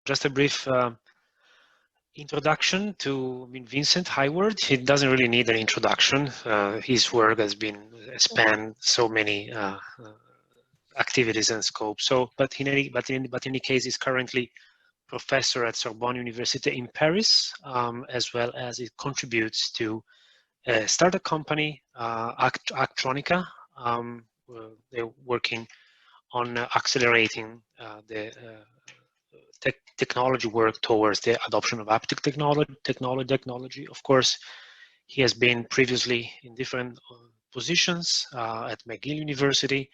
just a brief introduction to Vincent Hayward. He doesn't really need an introduction. His work has been spanned so many activities and scope. So, but in any case, he's currently professor at Sorbonne University in Paris, as well as it contributes to a startup company, Actronica. They're working on accelerating the technology work towards the adoption of haptic technology. Of course, he has been previously in different positions at McGill University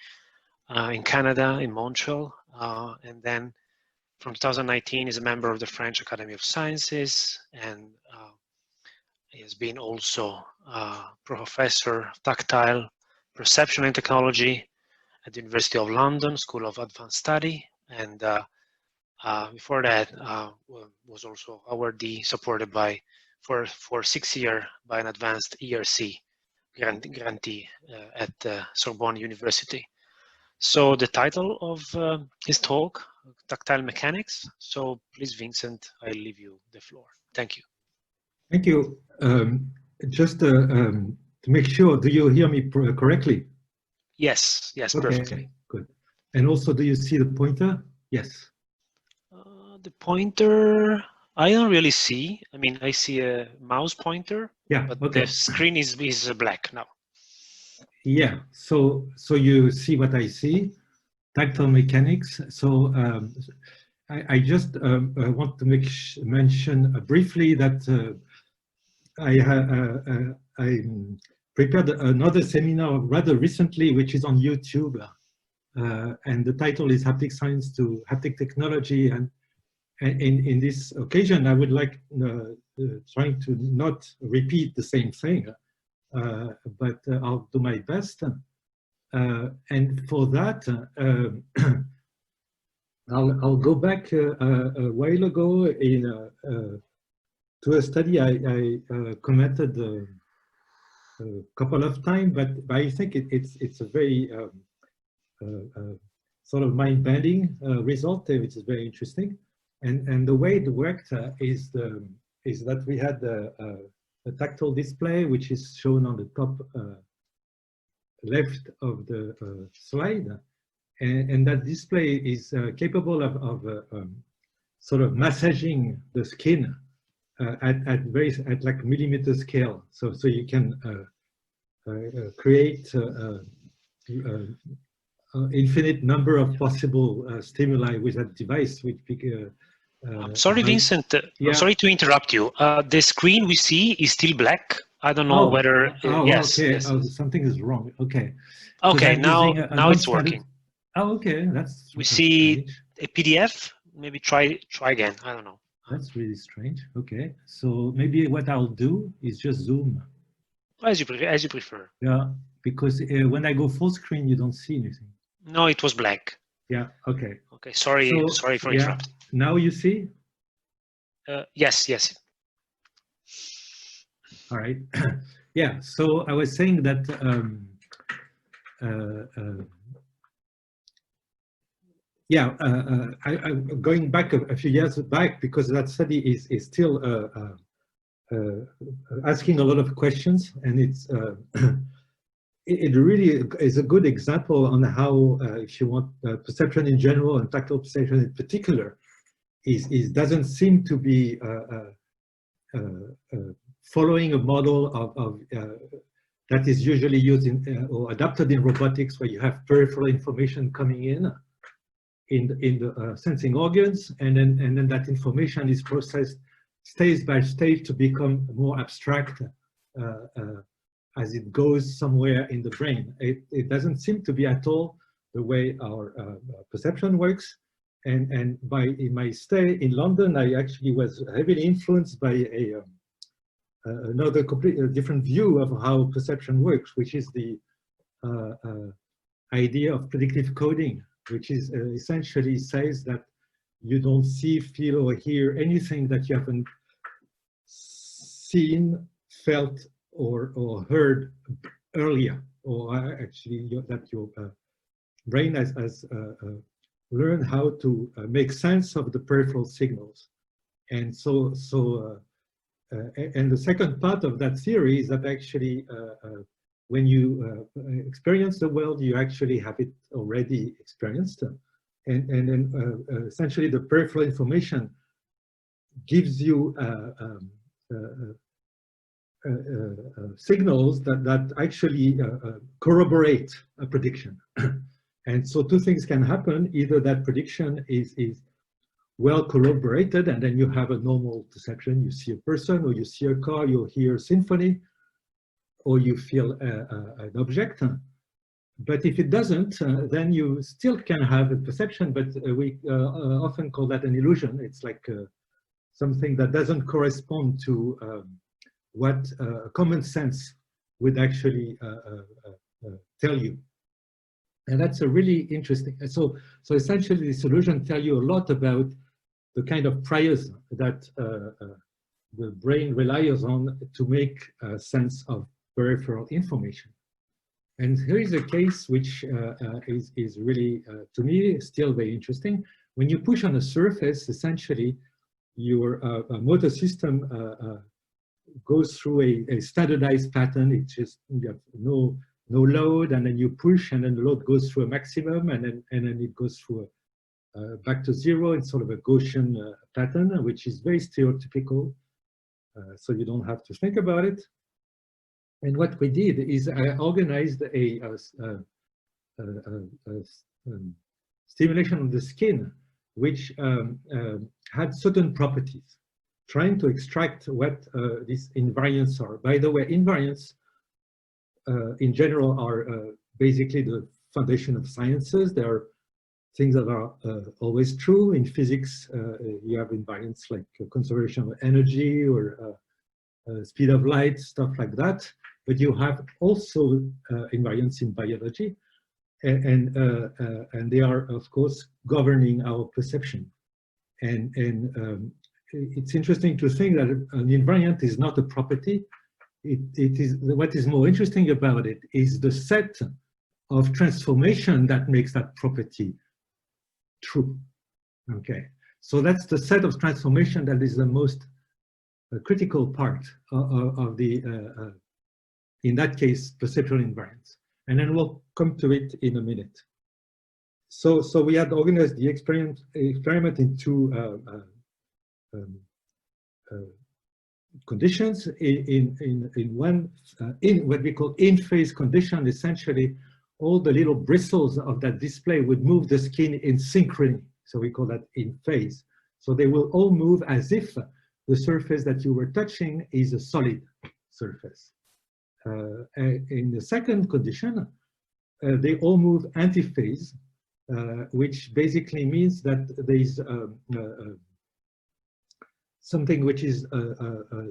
in Canada, in Montreal, and then from 2019 is a member of the French Academy of Sciences, and he has been also professor of tactile perception and technology at the University of London School of Advanced Study, and before that was also awardee supported by for 6 years by an advanced ERC grantee at Sorbonne University. So the title of his talk, Tactile Mechanics. So please, Vincent, I leave you the floor. Thank you. Thank you. Just to make sure, do you hear me correctly? Yes, yes, okay, perfectly. Good. And also, do you see the pointer? Yes. The pointer, I don't really see. I mean, I see a mouse pointer, yeah, but okay. the screen is black now. Yeah, so you see what I see, tactile mechanics. So I just want to mention briefly that I prepared another seminar rather recently, which is on YouTube, and the title is Haptic Science to Haptic Technology. And in this occasion, I would like trying to not repeat the same thing, but I'll do my best. And for that, I'll go back a while ago to a study I commented a couple of times, but I think it's a very sort of mind-bending result, which is very interesting. And the way it worked is that we had a tactile display, which is shown on the top left of the slide, and that display is capable of sort of massaging the skin at like millimeter scale. So you can create infinite number of possible stimuli with that device, which I'm sorry, Vincent. Yeah. I'm sorry to interrupt you. The screen we see is still black. I don't know whether. Yes. Okay. Yes. Oh, something is wrong. Okay. Okay. Now it's working. Oh, okay. That's. We see strange. a PDF. Maybe try again. I don't know. That's really strange. Okay. So maybe what I'll do is just zoom. As you prefer. Yeah, because when I go full screen, you don't see anything. No, it was black. Yeah. Okay. Okay. Sorry for interrupting. Now you see? Yes, yes. All right. Yeah, so I was saying that I'm going back a few years back because that study is still asking a lot of questions, and it's it really is a good example on how, if you want, perception in general and tactile perception in particular, doesn't seem to be following a model of that is usually used in or adopted in robotics, where you have peripheral information coming in the sensing organs, and then that information is processed stage by stage to become more abstract as it goes somewhere in the brain. It doesn't seem to be at all the way our perception works. And in my stay in London, I actually was heavily influenced by another completely different view of how perception works, which is the idea of predictive coding, which is essentially says that you don't see, feel, or hear anything that you haven't seen, felt, or heard earlier, or actually that your brain has learn how to make sense of the peripheral signals. And and the second part of that theory is that actually when you experience the world, you actually have it already experienced. And then essentially the peripheral information gives you signals that actually corroborate a prediction. And so two things can happen. Either that prediction is well corroborated, and then you have a normal perception. You see a person, or you see a car, you hear a symphony, or you feel an object. But if it doesn't, then you still can have a perception, but we often call that an illusion. It's like something that doesn't correspond to what common sense would actually tell you. And that's a really interesting. So essentially, the illusion tell you a lot about the kind of priors that the brain relies on to make sense of peripheral information. And here is a case which is really, to me, still very interesting. When you push on a surface, essentially, your motor system goes through a standardized pattern. It's just, you have no load, and then you push, and then the load goes through a maximum, and then it goes through back to zero in sort of a Gaussian pattern, which is very stereotypical. So you don't have to think about it. And what we did is I organized a stimulation of the skin, which had certain properties, trying to extract what these invariants are. By the way, invariants in general are basically the foundation of sciences. There are things that are always true. In physics, you have invariants like conservation of energy or speed of light, stuff like that. But you have also invariants in biology, and they are, of course, governing our perception. And it's interesting to think that an invariant is not a property. It is, what is more interesting about it is the set of transformation that makes that property true. Okay, so that's the set of transformation that is the most critical part of the in that case, perceptual invariance. And then we'll come to it in a minute. So we had organized the experiment in two conditions. In what we call in-phase condition, essentially all the little bristles of that display would move the skin in synchrony. So we call that in phase. So they will all move as if the surface that you were touching is a solid surface. In the second condition, they all move antiphase, which basically means that there is something which is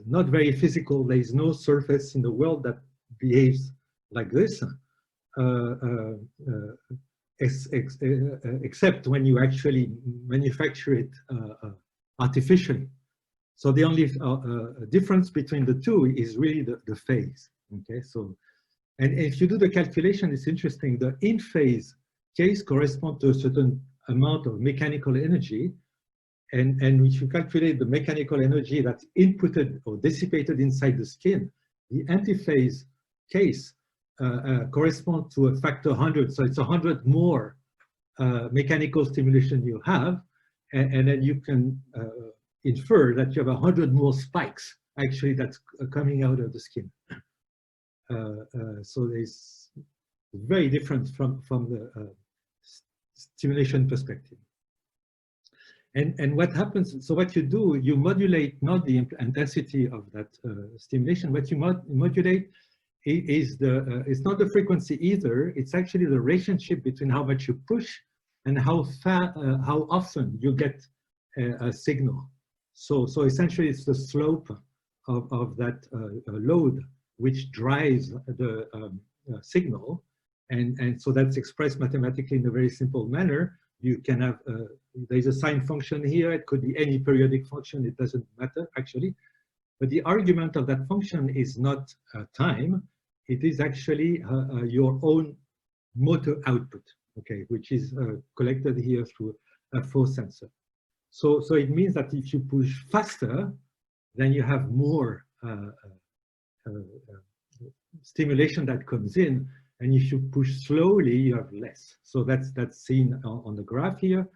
not very physical. There is no surface in the world that behaves like this, except when you actually manufacture it artificially. So the only difference between the two is really the phase. Okay, so, and if you do the calculation, it's interesting. The in-phase case corresponds to a certain amount of mechanical energy. And if you calculate the mechanical energy that's inputted or dissipated inside the skin, the antiphase case corresponds to a factor 100. So it's 100 more mechanical stimulation you have. And then you can infer that you have 100 more spikes actually that's coming out of the skin. So it's very different from the stimulation perspective. And what happens, so what you do, you modulate not the intensity of that stimulation. What you modulate is it's not the frequency either. It's actually the relationship between how much you push and how often you get a signal. So essentially it's the slope of that load which drives the signal. And so that's expressed mathematically in a very simple manner. You can have, there's a sine function here. It could be any periodic function. It doesn't matter, actually. But the argument of that function is not time. It is actually your own motor output. okay, which is collected here through a force sensor. So it means that if you push faster, then you have more stimulation that comes in, and if you push slowly, you have less. So that's seen on the graph here.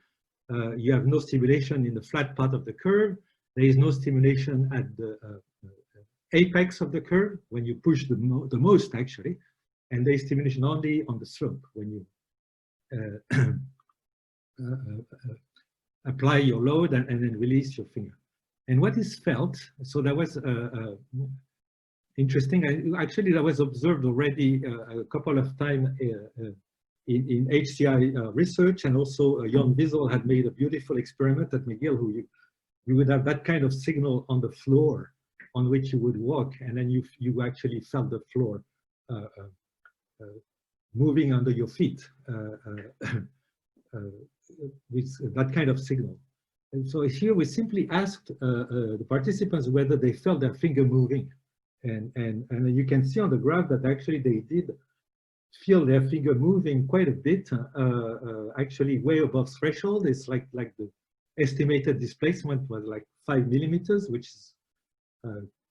You have no stimulation in the flat part of the curve. There is no stimulation at the apex of the curve when you push the most, actually, and there is stimulation only on the slope when you apply your load and then release your finger. And what is felt, so that was interesting. Actually, that was observed already a couple of times in HCI research, and also Jan Wiesel had made a beautiful experiment at McGill, who you would have that kind of signal on the floor on which you would walk, and then you actually felt the floor moving under your feet with that kind of signal. And so here we simply asked the participants whether they felt their finger moving. And you can see on the graph that actually they did feel their finger moving quite a bit, actually way above threshold. It's like the estimated displacement was like 5 millimeters, which is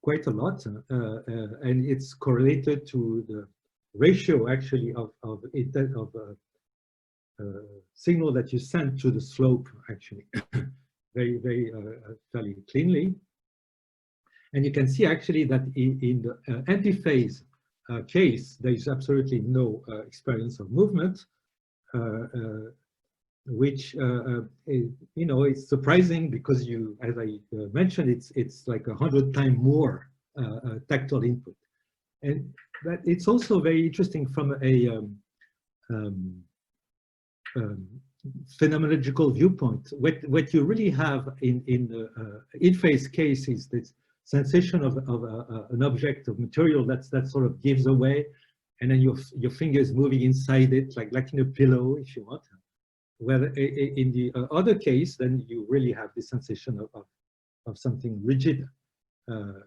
quite a lot. And it's correlated to the ratio actually of signal that you send to the slope, actually, very fairly cleanly. And you can see actually that in the antiphase case, there is absolutely no experience of movement, which is surprising because as I mentioned, it's like 100 times more tactile input, and that it's also very interesting from a phenomenological viewpoint. What you really have in the in-phase case is this sensation of an object of material that sort of gives away, and then your finger is moving inside it, like in a pillow, if you want. Where in the other case, then you really have the sensation of something rigid,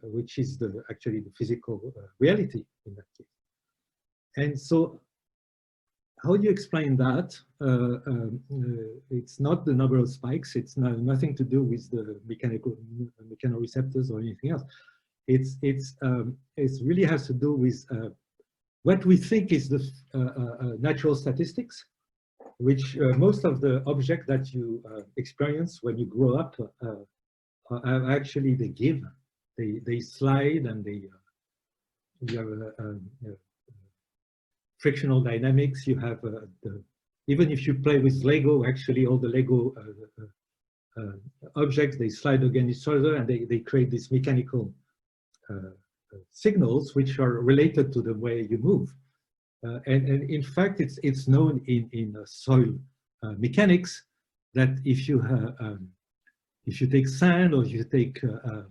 which is actually the physical reality in that case. And so, how do you explain that? It's not the number of spikes. It's nothing to do with the mechanoreceptors or anything else. It really has to do with what we think is the natural statistics, which most of the objects that you experience when you grow up actually they give, they slide, and you have frictional dynamics. You have even if you play with Lego, actually all the Lego objects, they slide against each other, and they create these mechanical signals which are related to the way you move. And in fact, it's known in soil mechanics that if you take sand, or if you take a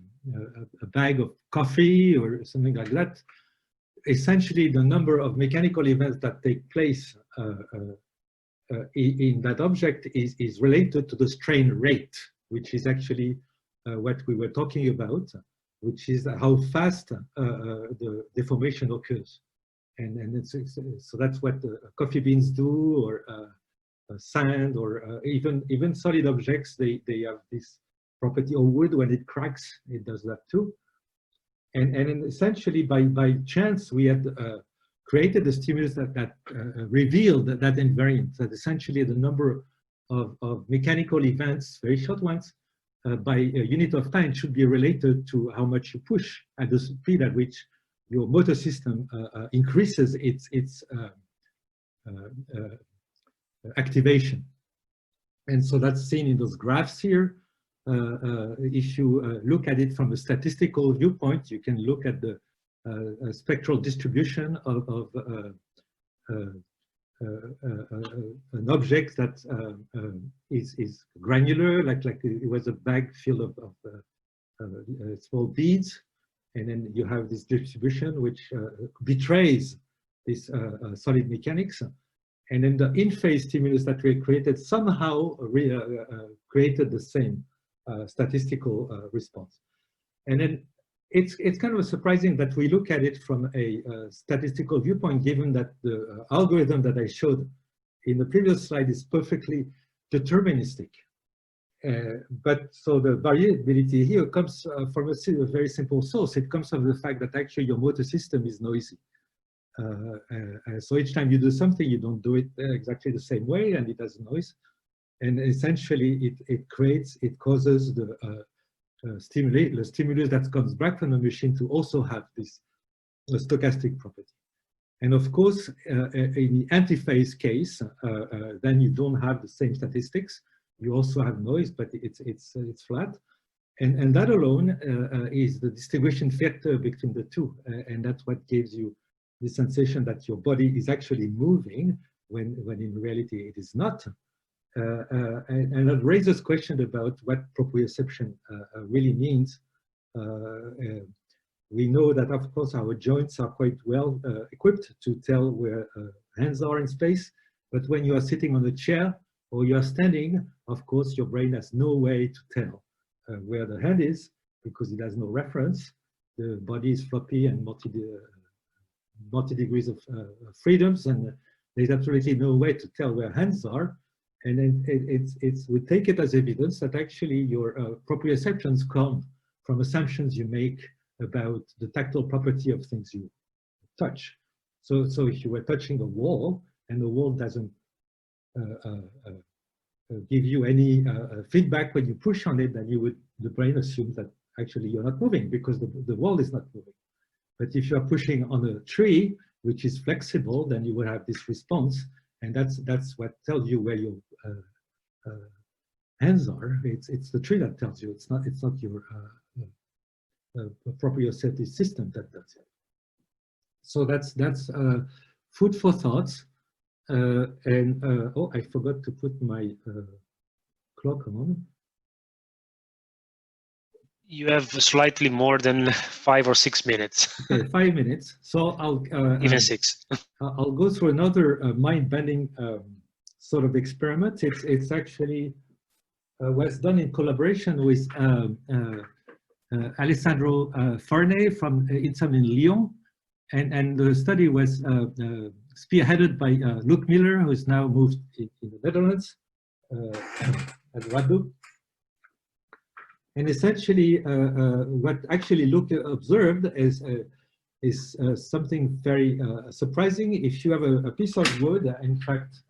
bag of coffee or something like that, essentially the number of mechanical events that take place in that object is related to the strain rate, which is actually what we were talking about, which is how fast the deformation occurs. And so that's what coffee beans do, or sand, or even solid objects. They have this property, or wood, when it cracks, it does that too. And essentially, by chance, we had created a stimulus that revealed that invariant, that essentially the number of mechanical events, very short ones, by a unit of time should be related to how much you push at the speed at which your motor system increases its activation. And so that's seen in those graphs here. If you look at it from a statistical viewpoint, you can look at the spectral distribution of an object that is granular, like it was a bag full of small beads, and then you have this distribution which betrays this solid mechanics. And then the in-phase stimulus that we created somehow created the same statistical response. And then it's kind of surprising that we look at it from a statistical viewpoint, given that the algorithm that I showed in the previous slide is perfectly deterministic. But so the variability here comes from a very simple source. It comes from the fact that actually your motor system is noisy. So each time you do something, you don't do it exactly the same way, and it has noise. And essentially, it causes the stimulus that comes back from the machine to also have this stochastic property. And of course, in the antiphase case, then you don't have the same statistics. You also have noise, but it's flat. And that alone is the distinguishing factor between the two. And that's what gives you the sensation that your body is actually moving when in reality it is not. And that raises question about what proprioception really means. We know that, of course, our joints are quite well equipped to tell where hands are in space. But when you are sitting on a chair or you are standing, of course, your brain has no way to tell where the hand is because it has no reference. The body is floppy and multi degrees of freedoms, and there's absolutely no way to tell where hands are. And then we take it as evidence that actually your proprioceptions come from assumptions you make about the tactile property of things you touch. So if you were touching a wall and the wall doesn't give you any feedback when you push on it, then the brain assumes that actually you're not moving because the wall is not moving. But if you are pushing on a tree, which is flexible, then you will have this response, and that's what tells you where your hands are. It's the tree that tells you. It's not your proprioceptive system that does it. So that's food for thoughts. Oh, I forgot to put my clock on. You have slightly more than 5 or 6 minutes. Okay, 5 minutes. So I'll even 6. I'll go through another mind-bending sort of experiment. It's actually was done in collaboration with Alessandro Farnay from INSAM in Lyon, and the study was spearheaded by Luc Miller, who is now moved in the Netherlands at Radu. And essentially, what actually Luc observed is something very surprising. If you have a piece of wood, in fact,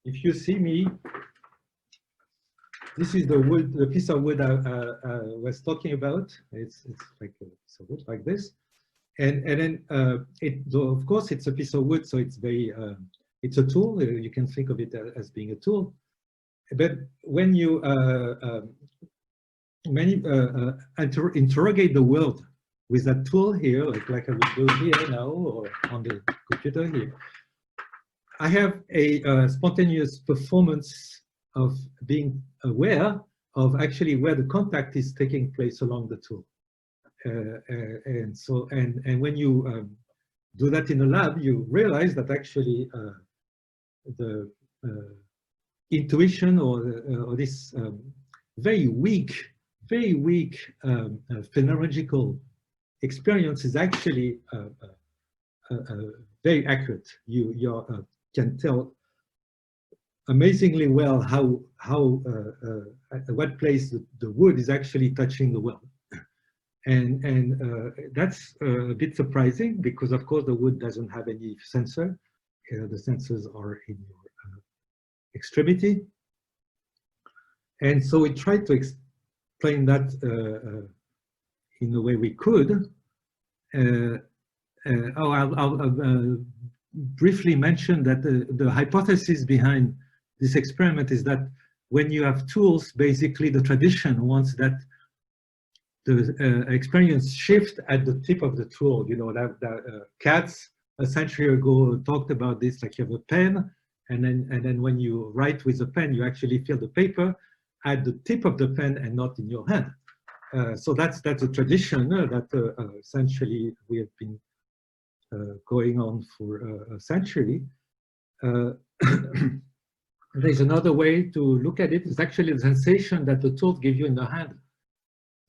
if you see me, this is the piece of wood I was talking about. It's like a piece of wood like this, and then of course it's a piece of wood, so it's very it's a tool. You can think of it as being a tool. But when you interrogate the world with that tool here, like I would do here now or on the computer here, I have a spontaneous performance of being aware of actually where the contact is taking place along the tool. And when you do that in a lab, you realize that actually the intuition or this very weak phenomenological experience is actually very accurate. You can tell amazingly well how at what place the wood is actually touching the well, and that's a bit surprising because of course the wood doesn't have any sensor. The sensors are in your extremity, and so we tried to explain that in the way we could. I'll briefly mention that the hypothesis behind this experiment is that when you have tools, basically the tradition wants that the experience shift at the tip of the tool. You know, that Katz a century ago talked about this, like you have a pen, and then when you write with a pen, you actually feel the paper at the tip of the pen and not in your hand. So that's a tradition that essentially we have been going on for a century. There's another way to look at it. It's actually the sensation that the tools give you in the hand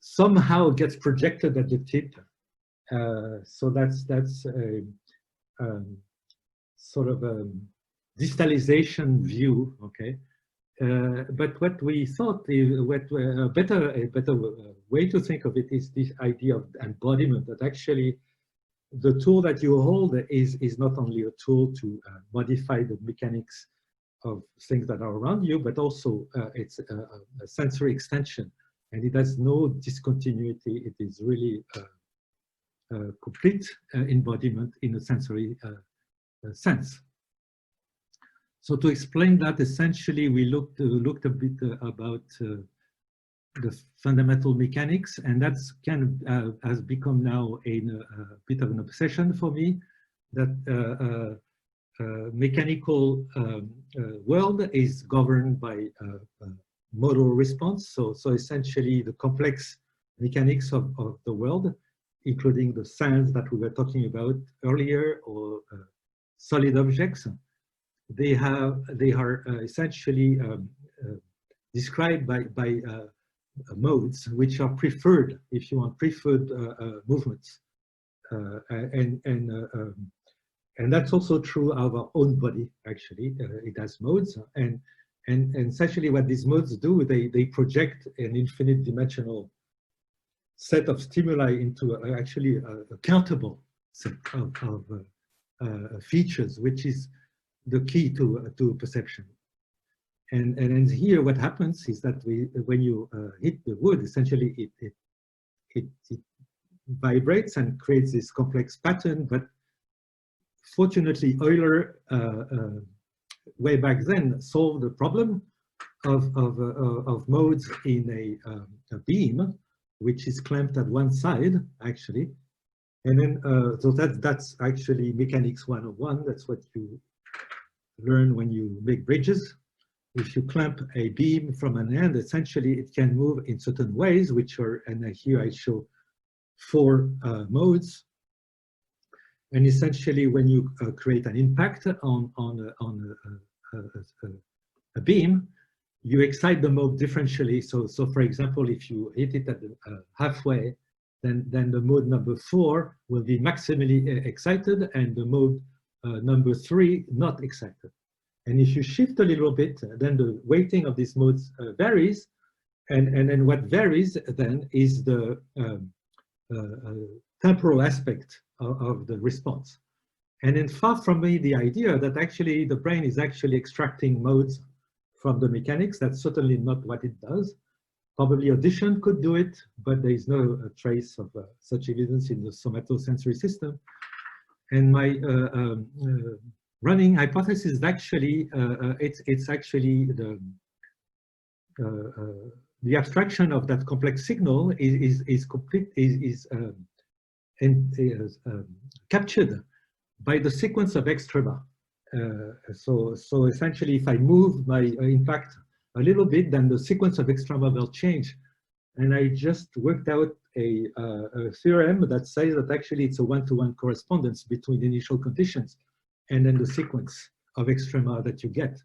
somehow gets projected at the tip So that's a sort of a distalization view, okay? But what we thought is a better way to think of it is this idea of embodiment, that actually the tool that you hold is not only a tool to modify the mechanics of things that are around you, but also it's a sensory extension, and it has no discontinuity. It is really a complete embodiment in a sensory sense. So to explain that, essentially, we looked a bit about the fundamental mechanics, and that's kind of has become now a bit of an obsession for me. That mechanical world is governed by modal response. So essentially, the complex mechanics of the world, including the sands that we were talking about earlier, or solid objects, they are essentially described by modes which are preferred, if you want, preferred movements, and that's also true of our own body. Actually, it has modes, and essentially what these modes do, they project an infinite dimensional set of stimuli into actually a countable set of features, which is the key to perception. And here what happens is that when you hit the wood, essentially it vibrates and creates this complex pattern. But fortunately, Euler way back then solved the problem of modes in a beam, which is clamped at one side actually. And then so that's actually mechanics 101. That's what you learn when you make bridges. If you clamp a beam from an end, essentially it can move in certain ways, which are, and here I show 4 modes. And essentially, when you create an impact on a beam, you excite the mode differentially. So for example, if you hit it at the, halfway, then the mode number 4 will be maximally excited, and the mode number 3 not excited. And if you shift a little bit, then the weighting of these modes varies, and then what varies then is the temporal aspect of the response. And then far from me the idea that actually the brain is actually extracting modes from the mechanics. That's certainly not what it does. Probably audition could do it, but there is no trace of such evidence in the somatosensory system. And my running hypothesis is actually it's actually the abstraction of that complex signal is captured by the sequence of extrema. So essentially, if I move my impact a little bit, then the sequence of extrema will change. And I just worked out a theorem that says that actually it's a one-to-one correspondence between the initial conditions and then the sequence of extrema that you get.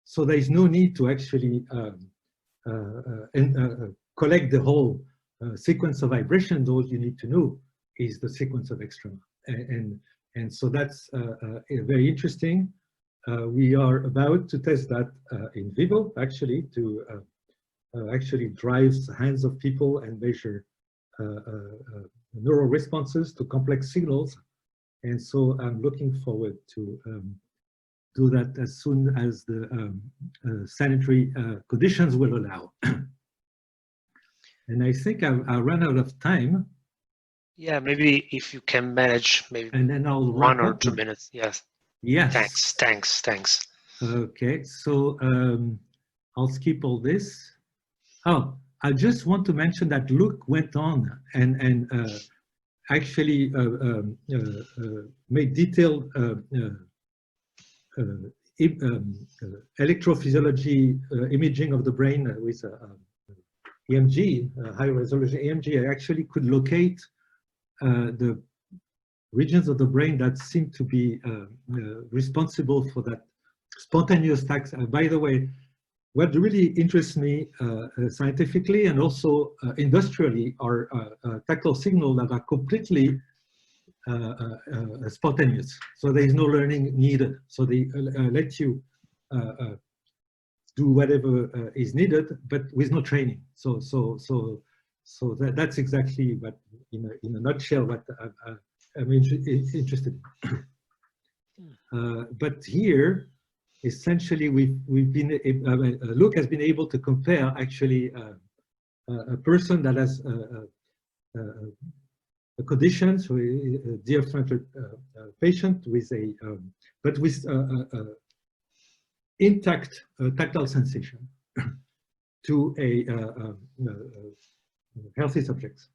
So there is no need to actually collect the whole sequence of vibrations. All you need to know is the sequence of extrema. And so that's very interesting. We are about to test that in vivo, actually, to actually drive hands of people and measure neural responses to complex signals. And so I'm looking forward to do that as soon as the sanitary conditions will allow. And I think I'll run out of time. Yeah, maybe if you can manage, maybe and then I'll 1 or 2 minutes. Yes. Yes. Thanks. Okay, so I'll skip all this. Oh, I just want to mention that Luke went on and actually made detailed electrophysiology imaging of the brain with EMG, high resolution EMG. I actually could locate the regions of the brain that seem to be responsible for that spontaneous tax. By the way, what really interests me scientifically and also industrially are tactile signals that are completely spontaneous. So there is no learning needed. So they let you do whatever is needed, but with no training. So that's exactly what, in a nutshell, what I'm interested in. But here, essentially, we've been Luke has been able to compare actually a person that has a condition, so a different patient with a but with intact tactile sensation to a healthy subjects.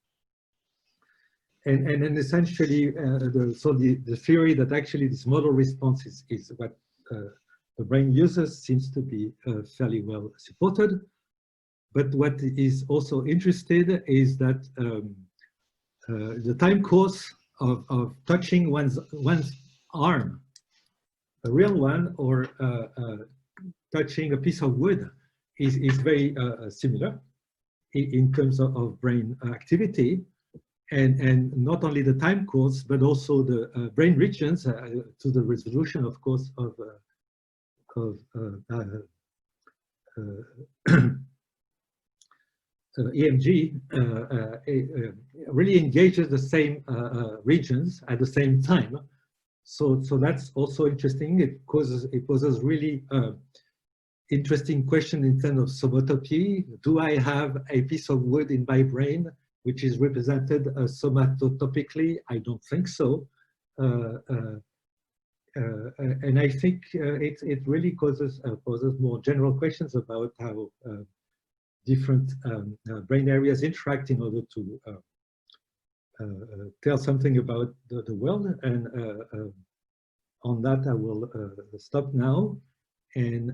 And then essentially, the theory that actually this model response is what the brain uses seems to be fairly well supported. But what is also interested is that the time course of touching one's arm, a real one, or touching a piece of wood is very similar in terms of brain activity, and not only the time course, but also the brain regions to the resolution, of course, of EMG really engages the same regions at the same time. So that's also interesting. It poses really interesting question in terms of somotopy. Do I have a piece of wood in my brain which is represented somatotopically? I don't think so. And I think it really poses more general questions about how different brain areas interact in order to tell something about the world. And on that, I will stop now, and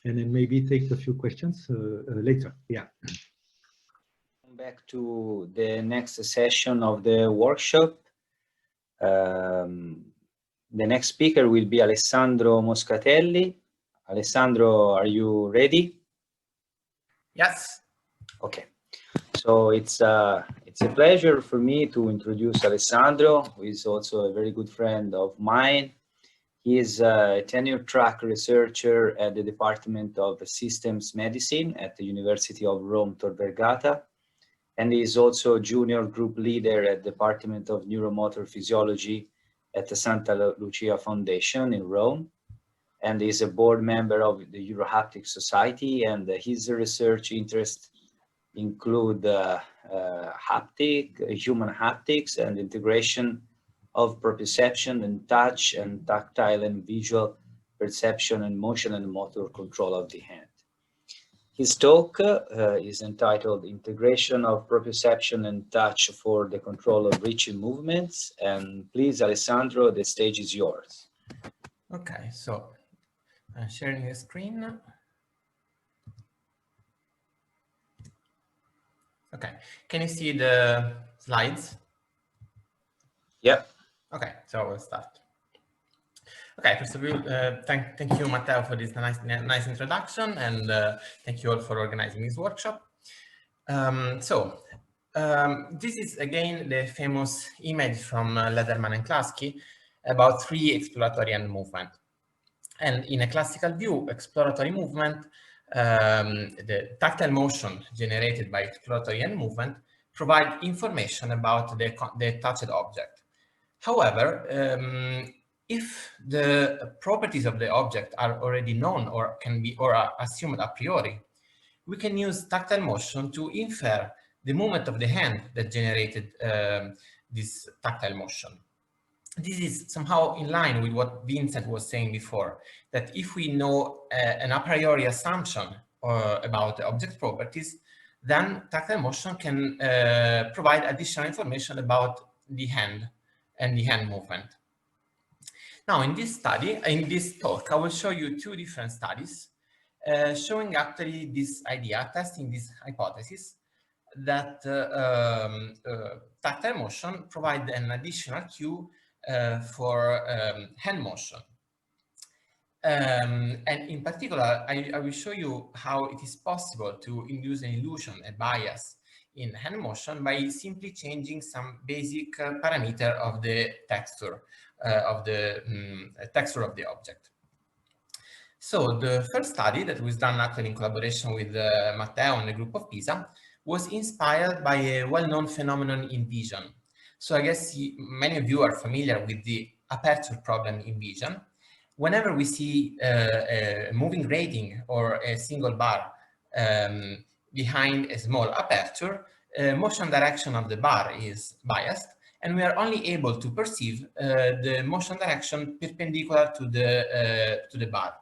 then maybe take a few questions later. Yeah. Back to the next session of the workshop. The next speaker will be Alessandro Moscatelli. Alessandro, are you ready? Yes. Okay. So it's a pleasure for me to introduce Alessandro, who is also a very good friend of mine. He is a tenure-track researcher at the Department of Systems Medicine at the University of Rome Tor Vergata, and he is also a junior group leader at the Department of Neuromotor Physiology at the Santa Lucia Foundation in Rome, and is a board member of the Eurohaptics Society, and his research interests include human haptics and integration of proprioception and touch and tactile and visual perception and motion and motor control of the hand. His talk is entitled Integration of Proprioception and Touch for the Control of Reaching Movements. And please, Alessandro, the stage is yours. Okay, so I'm sharing the screen. Okay, can you see the slides? Yeah. Okay, so we'll start. Okay, first of all, thank you, Matteo, for this nice introduction, and thank you all for organizing this workshop. This is again the famous image from Lederman and Klatzky about three exploratory hand movement. And in a classical view, exploratory movement, the tactile motion generated by exploratory hand movement provide information about the touched object. However, if the properties of the object are already known or are assumed a priori, we can use tactile motion to infer the movement of the hand that generated this tactile motion. This is somehow in line with what Vincent was saying before, that if we know an a priori assumption about the object properties, then tactile motion can provide additional information about the hand and the hand movement. Now, in this talk, I will show you two different studies showing actually this idea, testing this hypothesis that tactile motion provide an additional cue for hand motion. And in particular, I will show you how it is possible to induce an illusion, a bias, in hand motion by simply changing some basic parameter of the texture of the object. So the first study that was done actually in collaboration with Matteo and the group of Pisa was inspired by a well-known phenomenon in vision. So I guess many of you are familiar with the aperture problem in vision. Whenever we see a moving grating or a single bar behind a small aperture, motion direction of the bar is biased, and we are only able to perceive the motion direction perpendicular to the bar.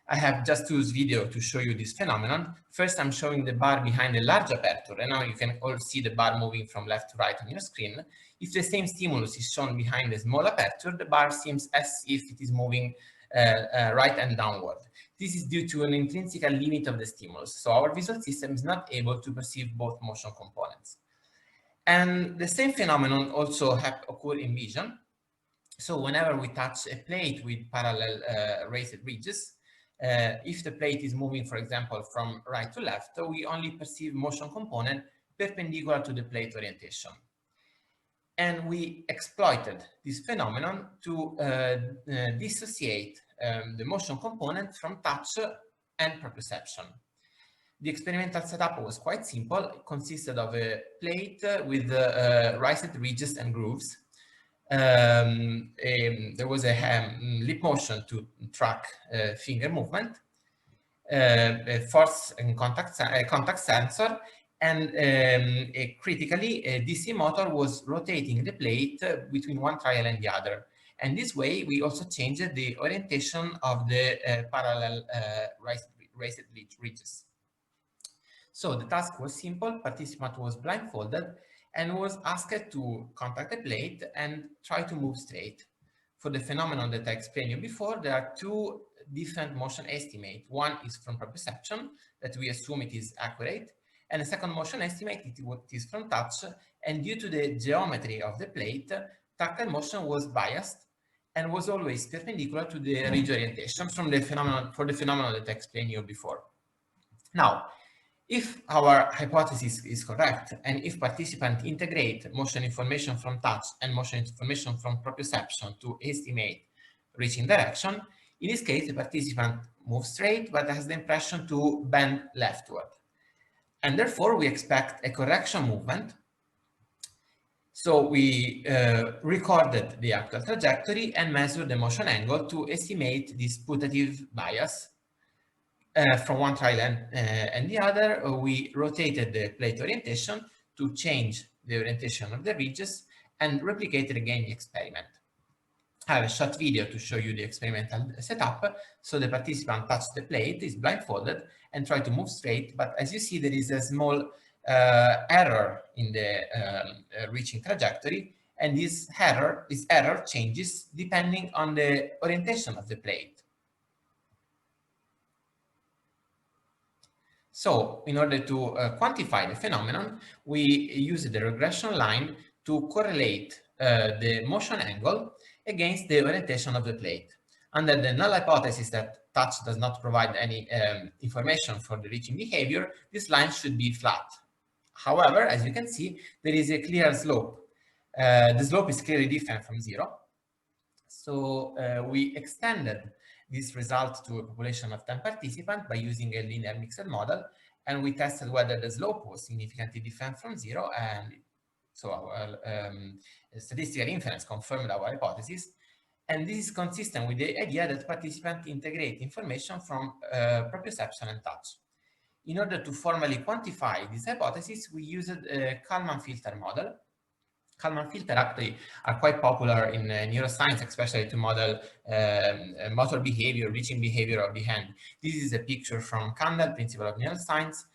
I have just used video to show you this phenomenon. First, I'm showing the bar behind a large aperture, and now you can all see the bar moving from left to right on your screen. If the same stimulus is shown behind a small aperture, the bar seems as if it is moving right and downward. This is due to an intrinsic limit of the stimulus, so our visual system is not able to perceive both motion components. And the same phenomenon also occurs in vision. So whenever we touch a plate with parallel raised ridges, if the plate is moving, for example, from right to left, we only perceive motion component perpendicular to the plate orientation. And we exploited this phenomenon to dissociate the motion component from touch and proprioception. The experimental setup was quite simple. It consisted of a plate with raised ridges and grooves. There was a lip motion to track finger movement, a force and contact sensor, and critically, a DC motor was rotating the plate between one trial and the other. And this way, we also changed the orientation of the parallel raised ridges. So the task was simple. Participant was blindfolded and was asked to contact the plate and try to move straight. For the phenomenon that I explained you before, there are two different motion estimates. One is from proprioception, that we assume it is accurate, and the second motion estimate it is from touch, and due to the geometry of the plate, tactile motion was biased and was always perpendicular to the ridge orientation for the phenomenon that I explained you before. Now, if our hypothesis is correct, and if participants integrate motion information from touch and motion information from proprioception to estimate reaching direction, in this case, the participant moves straight, but has the impression to bend leftward. And therefore, we expect a correction movement. So we recorded the actual trajectory and measured the motion angle to estimate this putative bias. From one trial and the other, we rotated the plate orientation to change the orientation of the ridges and replicated again the experiment. I have a short video to show you the experimental setup. So the participant touched the plate, is blindfolded, and try to move straight. But as you see, there is a small error in the reaching trajectory, and this error changes depending on the orientation of the plate. So in order to quantify the phenomenon, we use the regression line to correlate the motion angle against the orientation of the plate. Under the null hypothesis that touch does not provide any information for the reaching behavior, this line should be flat. However, as you can see, there is a clear slope. The slope is clearly different from zero. So we extended this result to a population of 10 participants by using a linear mixed model, and we tested whether the slope was significantly different from zero, and so our statistical inference confirmed our hypothesis. And this is consistent with the idea that participants integrate information from proprioception and touch. In order to formally quantify this hypothesis, we used a Kalman filter model. Kalman filters actually are quite popular in neuroscience, especially to model motor behavior, reaching behavior of the hand. This is a picture from Kandel, Principle of Neuroscience.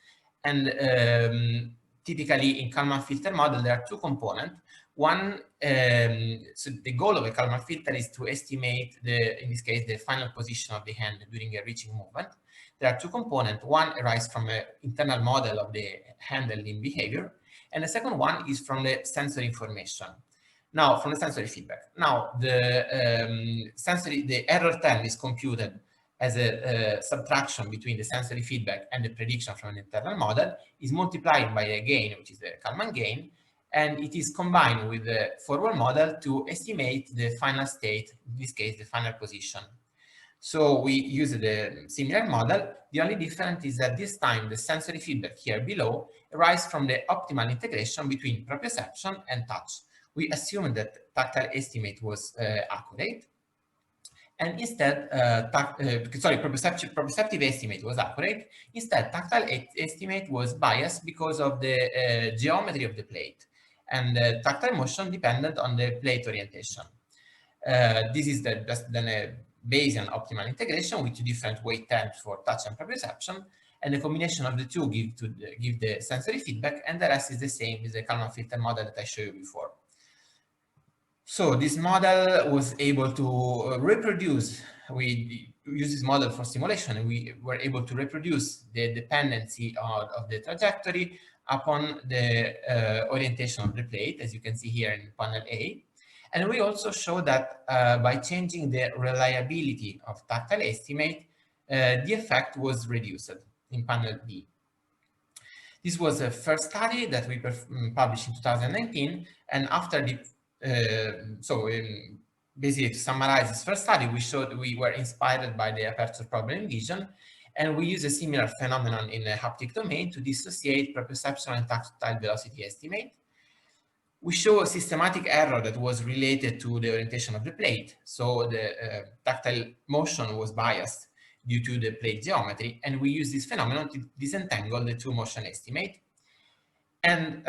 And typically in Kalman filter model, there are two components. One, so the goal of a Kalman filter is to estimate in this case, the final position of the hand during a reaching movement. There are two components. One arises from an internal model of the hand and limb behavior, and the second one is from the sensory information. Now, from the sensory feedback. Now, the error term is computed as a subtraction between the sensory feedback and the prediction from an internal model, is multiplied by a gain, which is the Kalman gain, and it is combined with the forward model to estimate the final state, in this case, the final position. So we use the similar model. The only difference is that this time the sensory feedback here below arises from the optimal integration between proprioception and touch. We assumed that tactile estimate was accurate, and instead, proprioceptive estimate was accurate. Instead, tactile estimate was biased because of the geometry of the plate, and tactile motion depended on the plate orientation. This is then a Bayesian optimal integration with two different weight terms for touch and proprioception, and the combination of the two give the sensory feedback, and the rest is the same as the Kalman filter model that I showed you before. So this model was able to reproduce, we use this model for simulation, and we were able to reproduce the dependency of the trajectory upon the orientation of the plate, as you can see here in panel A. And we also show that by changing the reliability of tactile estimate, the effect was reduced in panel B. This was a first study that we published in 2019, and after the basically to summarize this first study, we showed we were inspired by the aperture problem in vision, and we use a similar phenomenon in the haptic domain to dissociate proprioception and tactile velocity estimate. We show a systematic error that was related to the orientation of the plate. So the tactile motion was biased due to the plate geometry, and we use this phenomenon to disentangle the two motion estimate. And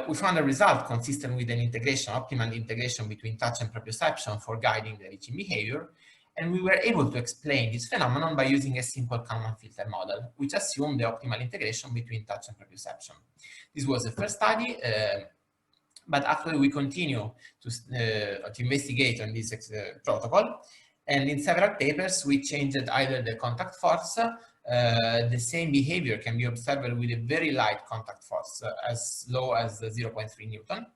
we found a result consistent with an integration, optimal integration between touch and proprioception for guiding the reaching behavior. And we were able to explain this phenomenon by using a simple Kalman filter model, which assumed the optimal integration between touch and proprioception. This was the first study, but after we continue to investigate on this protocol, and in several papers, we changed either the contact force. The same behavior can be observed with a very light contact force, as low as 0.3 Newton.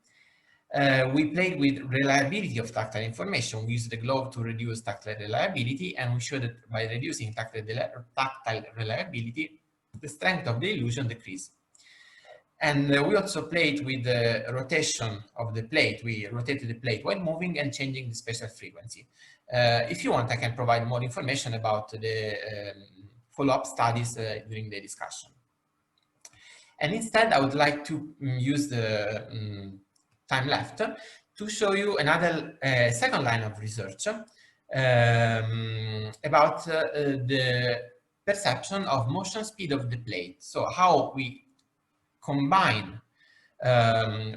We played with reliability of tactile information. We used the glove to reduce tactile reliability, and we showed that by reducing tactile reliability, the strength of the illusion decreased. And we also played with the rotation of the plate. We rotated the plate while moving and changing the spatial frequency. If you want, I can provide more information about the follow-up studies during the discussion. And instead, I would like to use the time left to show you another second line of research about the perception of motion speed of the plate. So how we combine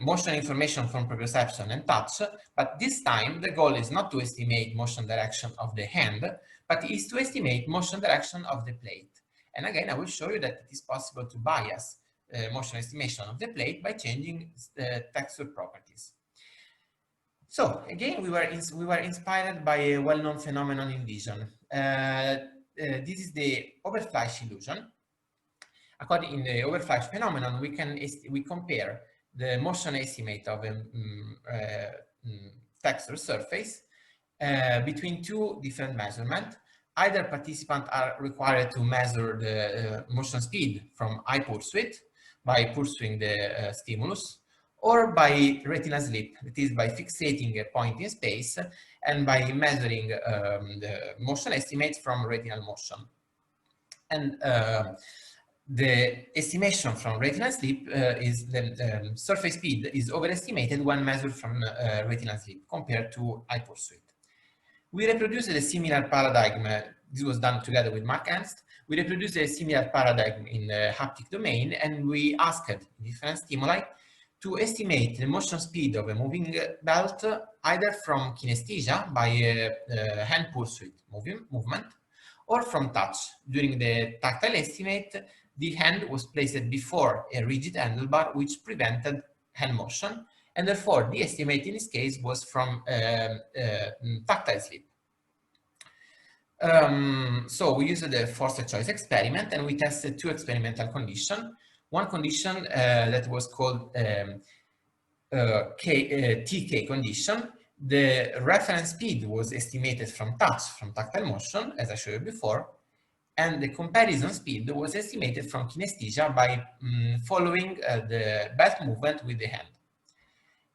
motion information from proprioception and touch, but this time the goal is not to estimate motion direction of the hand, but is to estimate motion direction of the plate. And again, I will show you that it is possible to bias motion estimation of the plate by changing the texture properties. So again, we were inspired by a well-known phenomenon in vision. This is the overflash illusion. According in the overflash phenomenon, we compare the motion estimate of a texture surface between two different measurements. Either participants are required to measure the motion speed from eye pursuit by pursuing the stimulus, or by retinal sleep, that is by fixating a point in space and by measuring the motion estimates from retinal motion. And the estimation from retinal sleep is the surface speed is overestimated when measured from retinal sleep compared to eye pursuit. We reproduced a similar paradigm. This was done together with Mark Ernst. We reproduced a similar paradigm in the haptic domain, and we asked different stimuli to estimate the motion speed of a moving belt either from kinesthesia by a hand pursuit movement or from touch. During the tactile estimate, the hand was placed before a rigid handlebar which prevented hand motion, and therefore the estimate in this case was from tactile sleep. So we used the forced choice experiment, and we tested two experimental conditions. One condition that was called TK condition, the reference speed was estimated from touch, from tactile motion, as I showed you before, and the comparison speed was estimated from kinesthesia by following the belt movement with the hand.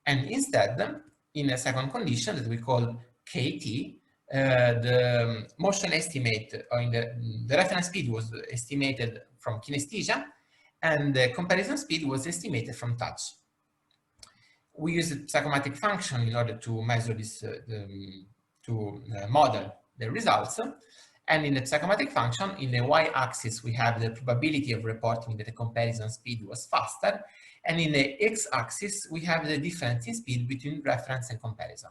And instead, in a second condition that we call KT, the motion estimate, or the reference speed was estimated from kinesthesia, and the comparison speed was estimated from touch. We use the psychometric function in order to measure this, model the results. And in the psychometric function, in the y-axis, we have the probability of reporting that the comparison speed was faster. And in the x-axis, we have the difference in speed between reference and comparison.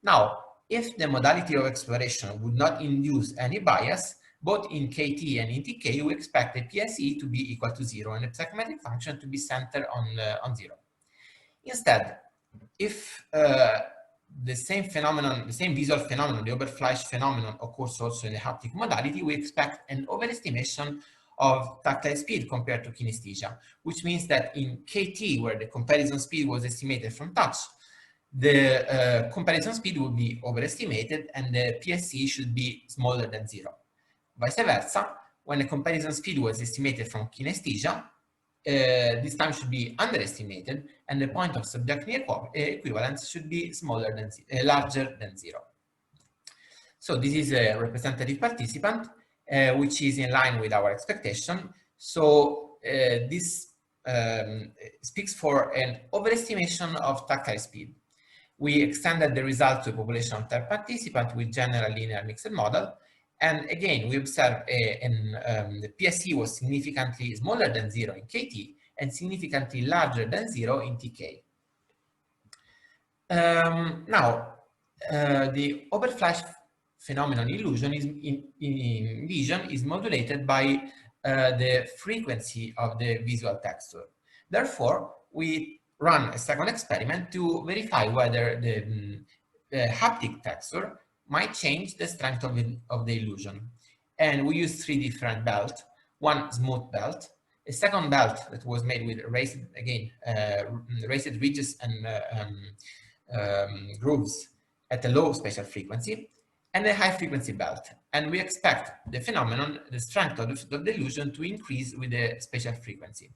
Now, if the modality of exploration would not induce any bias, both in KT and in TK, we expect the PSE to be equal to 0 and the psychometric function to be centered on 0. Instead, if the same phenomenon, the same visual phenomenon, the overflash phenomenon, occurs also in the haptic modality, we expect an overestimation of tactile speed compared to kinesthesia, which means that in KT, where the comparison speed was estimated from touch, the comparison speed will be overestimated and the PSE should be smaller than 0. Vice versa, when the comparison speed was estimated from kinesthesia, this time should be underestimated and the point of subjective equivalence should be larger than 0. So this is a representative participant, which is in line with our expectation. So this speaks for an overestimation of tactile speed. We extended the result to a population of 10 participants with general linear mixed model. And again, we observed the PSE was significantly smaller than 0 in KT and significantly larger than 0 in TK. Now, the overflash phenomenon illusion in vision is modulated by the frequency of the visual texture. Therefore, we run a second experiment to verify whether the haptic texture might change the strength of the illusion. And we used 3 different belts, one smooth belt, a second belt that was made with raised ridges and grooves at a low spatial frequency, and a high frequency belt. And we expect the phenomenon, the strength of the illusion to increase with the spatial frequency.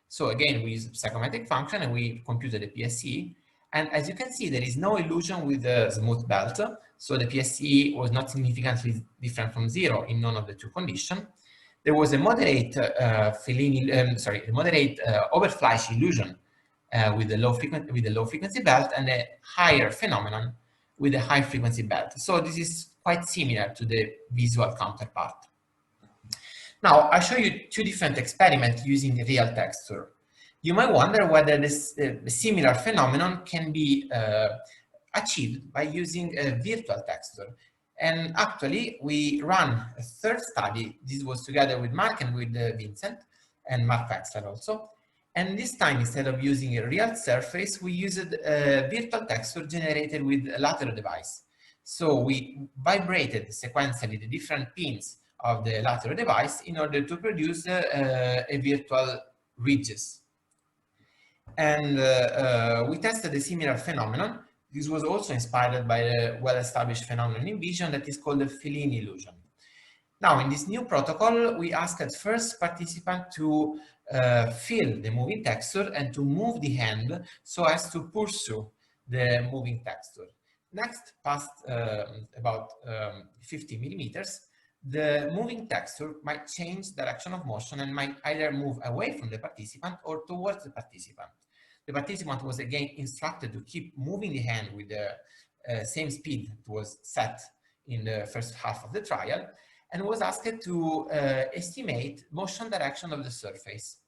So again, we use psychometric function and we computed the PSE. And as you can see, there is no illusion with the smooth belt. So the PSE was not significantly different from 0 in none of the 2 conditions. There was a moderate overflash illusion with the low frequency belt and a higher phenomenon with a high frequency belt. So this is quite similar to the visual counterpart. Now, I'll show you 2 different experiments using real texture. You might wonder whether this similar phenomenon can be achieved by using a virtual texture. And actually, we ran a 3rd study. This was together with Mark and with Vincent and Mark Wexler also. And this time, instead of using a real surface, we used a virtual texture generated with a lateral device. So we vibrated sequentially the different pins of the lateral device in order to produce a virtual ridges. And we tested a similar phenomenon. This was also inspired by a well-established phenomenon in vision that is called the Fellini illusion. Now, in this new protocol, we asked first participant to feel the moving texture and to move the hand so as to pursue the moving texture. Next, past about 50 millimeters, the moving texture might change direction of motion and might either move away from the participant or towards the participant. The participant was again instructed to keep moving the hand with the same speed that was set in the first half of the trial, and was asked to estimate motion direction of the surface.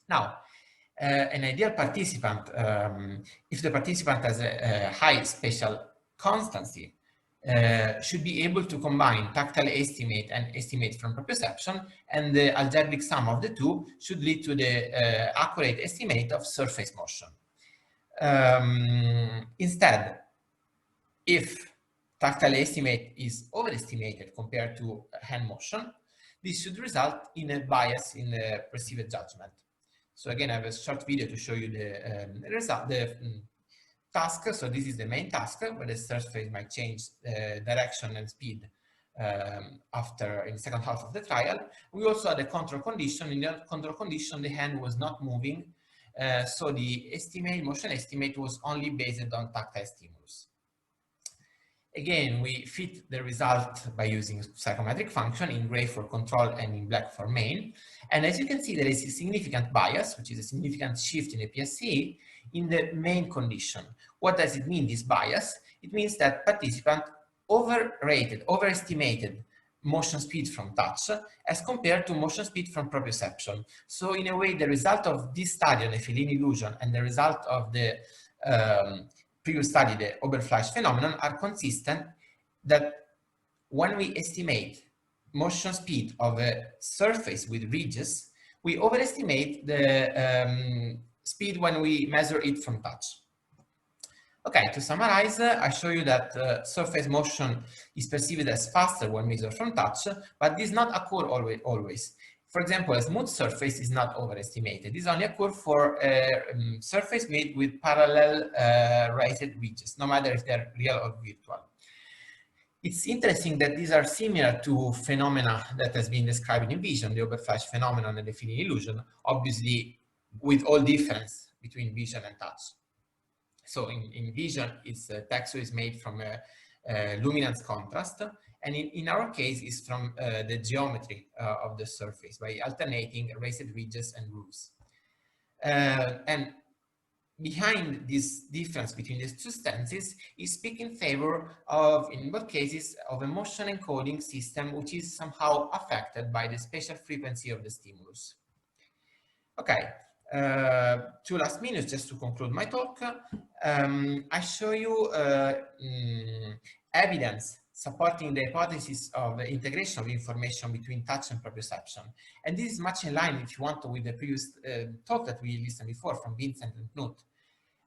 Now, an ideal participant, if the participant has a high spatial constancy, should be able to combine tactile estimate and estimate from proprioception, and the algebraic sum of the 2 should lead to the accurate estimate of surface motion. Instead, if tactile estimate is overestimated compared to hand motion, this should result in a bias in the perceived judgment. So again, I have a short video to show you the result, the task. So this is the main task where the surface might change direction and speed in the second half of the trial. We also had a control condition. In that control condition, the hand was not moving. So the motion estimate was only based on tactile stimulus. Again, we fit the result by using psychometric function in gray for control and in black for main. And as you can see, there is a significant bias, which is a significant shift in the PSE in the main condition. What does it mean, this bias? It means that participant overestimated motion speed from touch as compared to motion speed from proprioception. So in a way, the result of this study on the Fellini illusion and the result of the previous study, the Oberfleisch phenomenon, are consistent, that when we estimate motion speed of a surface with ridges, we overestimate the speed when we measure it from touch. Okay, to summarize, I show you that surface motion is perceived as faster when measured from touch, but this not occur always. For example, a smooth surface is not overestimated. This only occurs for a surface made with parallel raised ridges, no matter if they're real or virtual. It's interesting that these are similar to phenomena that has been described in vision, the Oberfleisch phenomenon and the Fellini illusion, obviously with all difference between vision and touch. So in vision, texture is made from a luminance contrast, and in our case, it's from the geometry of the surface by alternating raised ridges and grooves. And behind this difference between these two stances is speak in favor of, in both cases, of a motion encoding system which is somehow affected by the spatial frequency of the stimulus. Okay, 2 last minutes just to conclude my talk. I show you evidence supporting the hypothesis of the integration of information between touch and proprioception. And this is much in line, if you want, with the previous talk that we listened before from Vincent and Knut.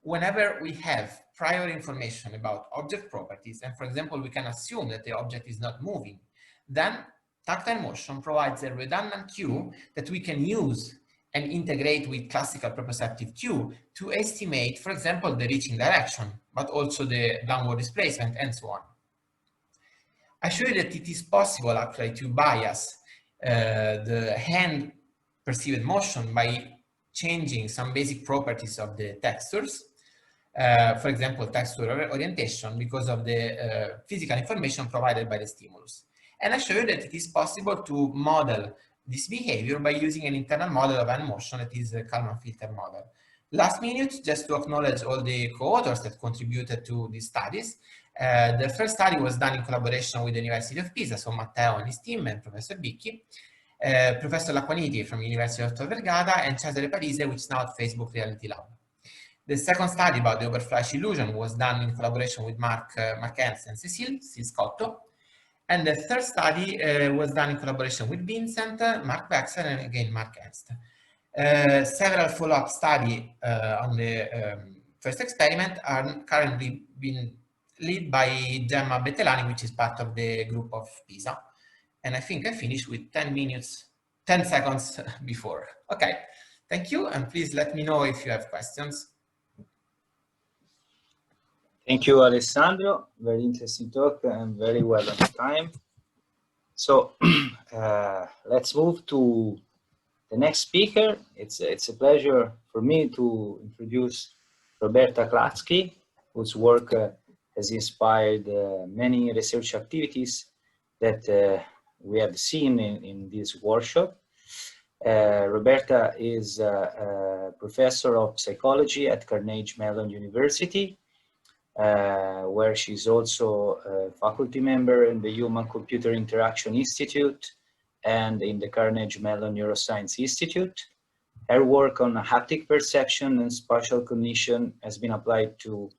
Whenever we have prior information about object properties, and for example, we can assume that the object is not moving, then tactile motion provides a redundant cue that we can use and integrate with classical proprioceptive cue to estimate, for example, the reaching direction, but also the downward displacement and so on. I show you that it is possible actually to bias the hand perceived motion by changing some basic properties of the textures. For example, texture orientation because of the physical information provided by the stimulus. And I show you that it is possible to model this behavior by using an internal model of hand motion, that is a Kalman filter model. Last minute, just to acknowledge all the co-authors that contributed to these studies. The first study was done in collaboration with the University of Pisa, so Matteo and his team and Professor Bianchi, Professor Laquaniti from University of Tor Vergata, and Cesare Parise, which is now at Facebook Reality Lab. The second study about the Oberfleisch illusion was done in collaboration with Mark Ernst and Cecile Scotto. And the third study was done in collaboration with Vincent, Mark Baxter, and again Mark Ernst. Several follow-up studies on the first experiment are currently being led by Gemma Bettelani, which is part of the group of Pisa. And I think I finished with 10 seconds before. Okay, thank you, and please let me know if you have questions. Thank you, Alessandro. Very interesting talk and very well on time. So let's move to the next speaker. It's a pleasure for me to introduce Roberta Klatzky, whose work has inspired many research activities that we have seen in this workshop. Roberta is a professor of psychology at Carnegie Mellon University, where she's also a faculty member in the Human-Computer Interaction Institute and in the Carnegie Mellon Neuroscience Institute. Her work on haptic perception and spatial cognition has been applied to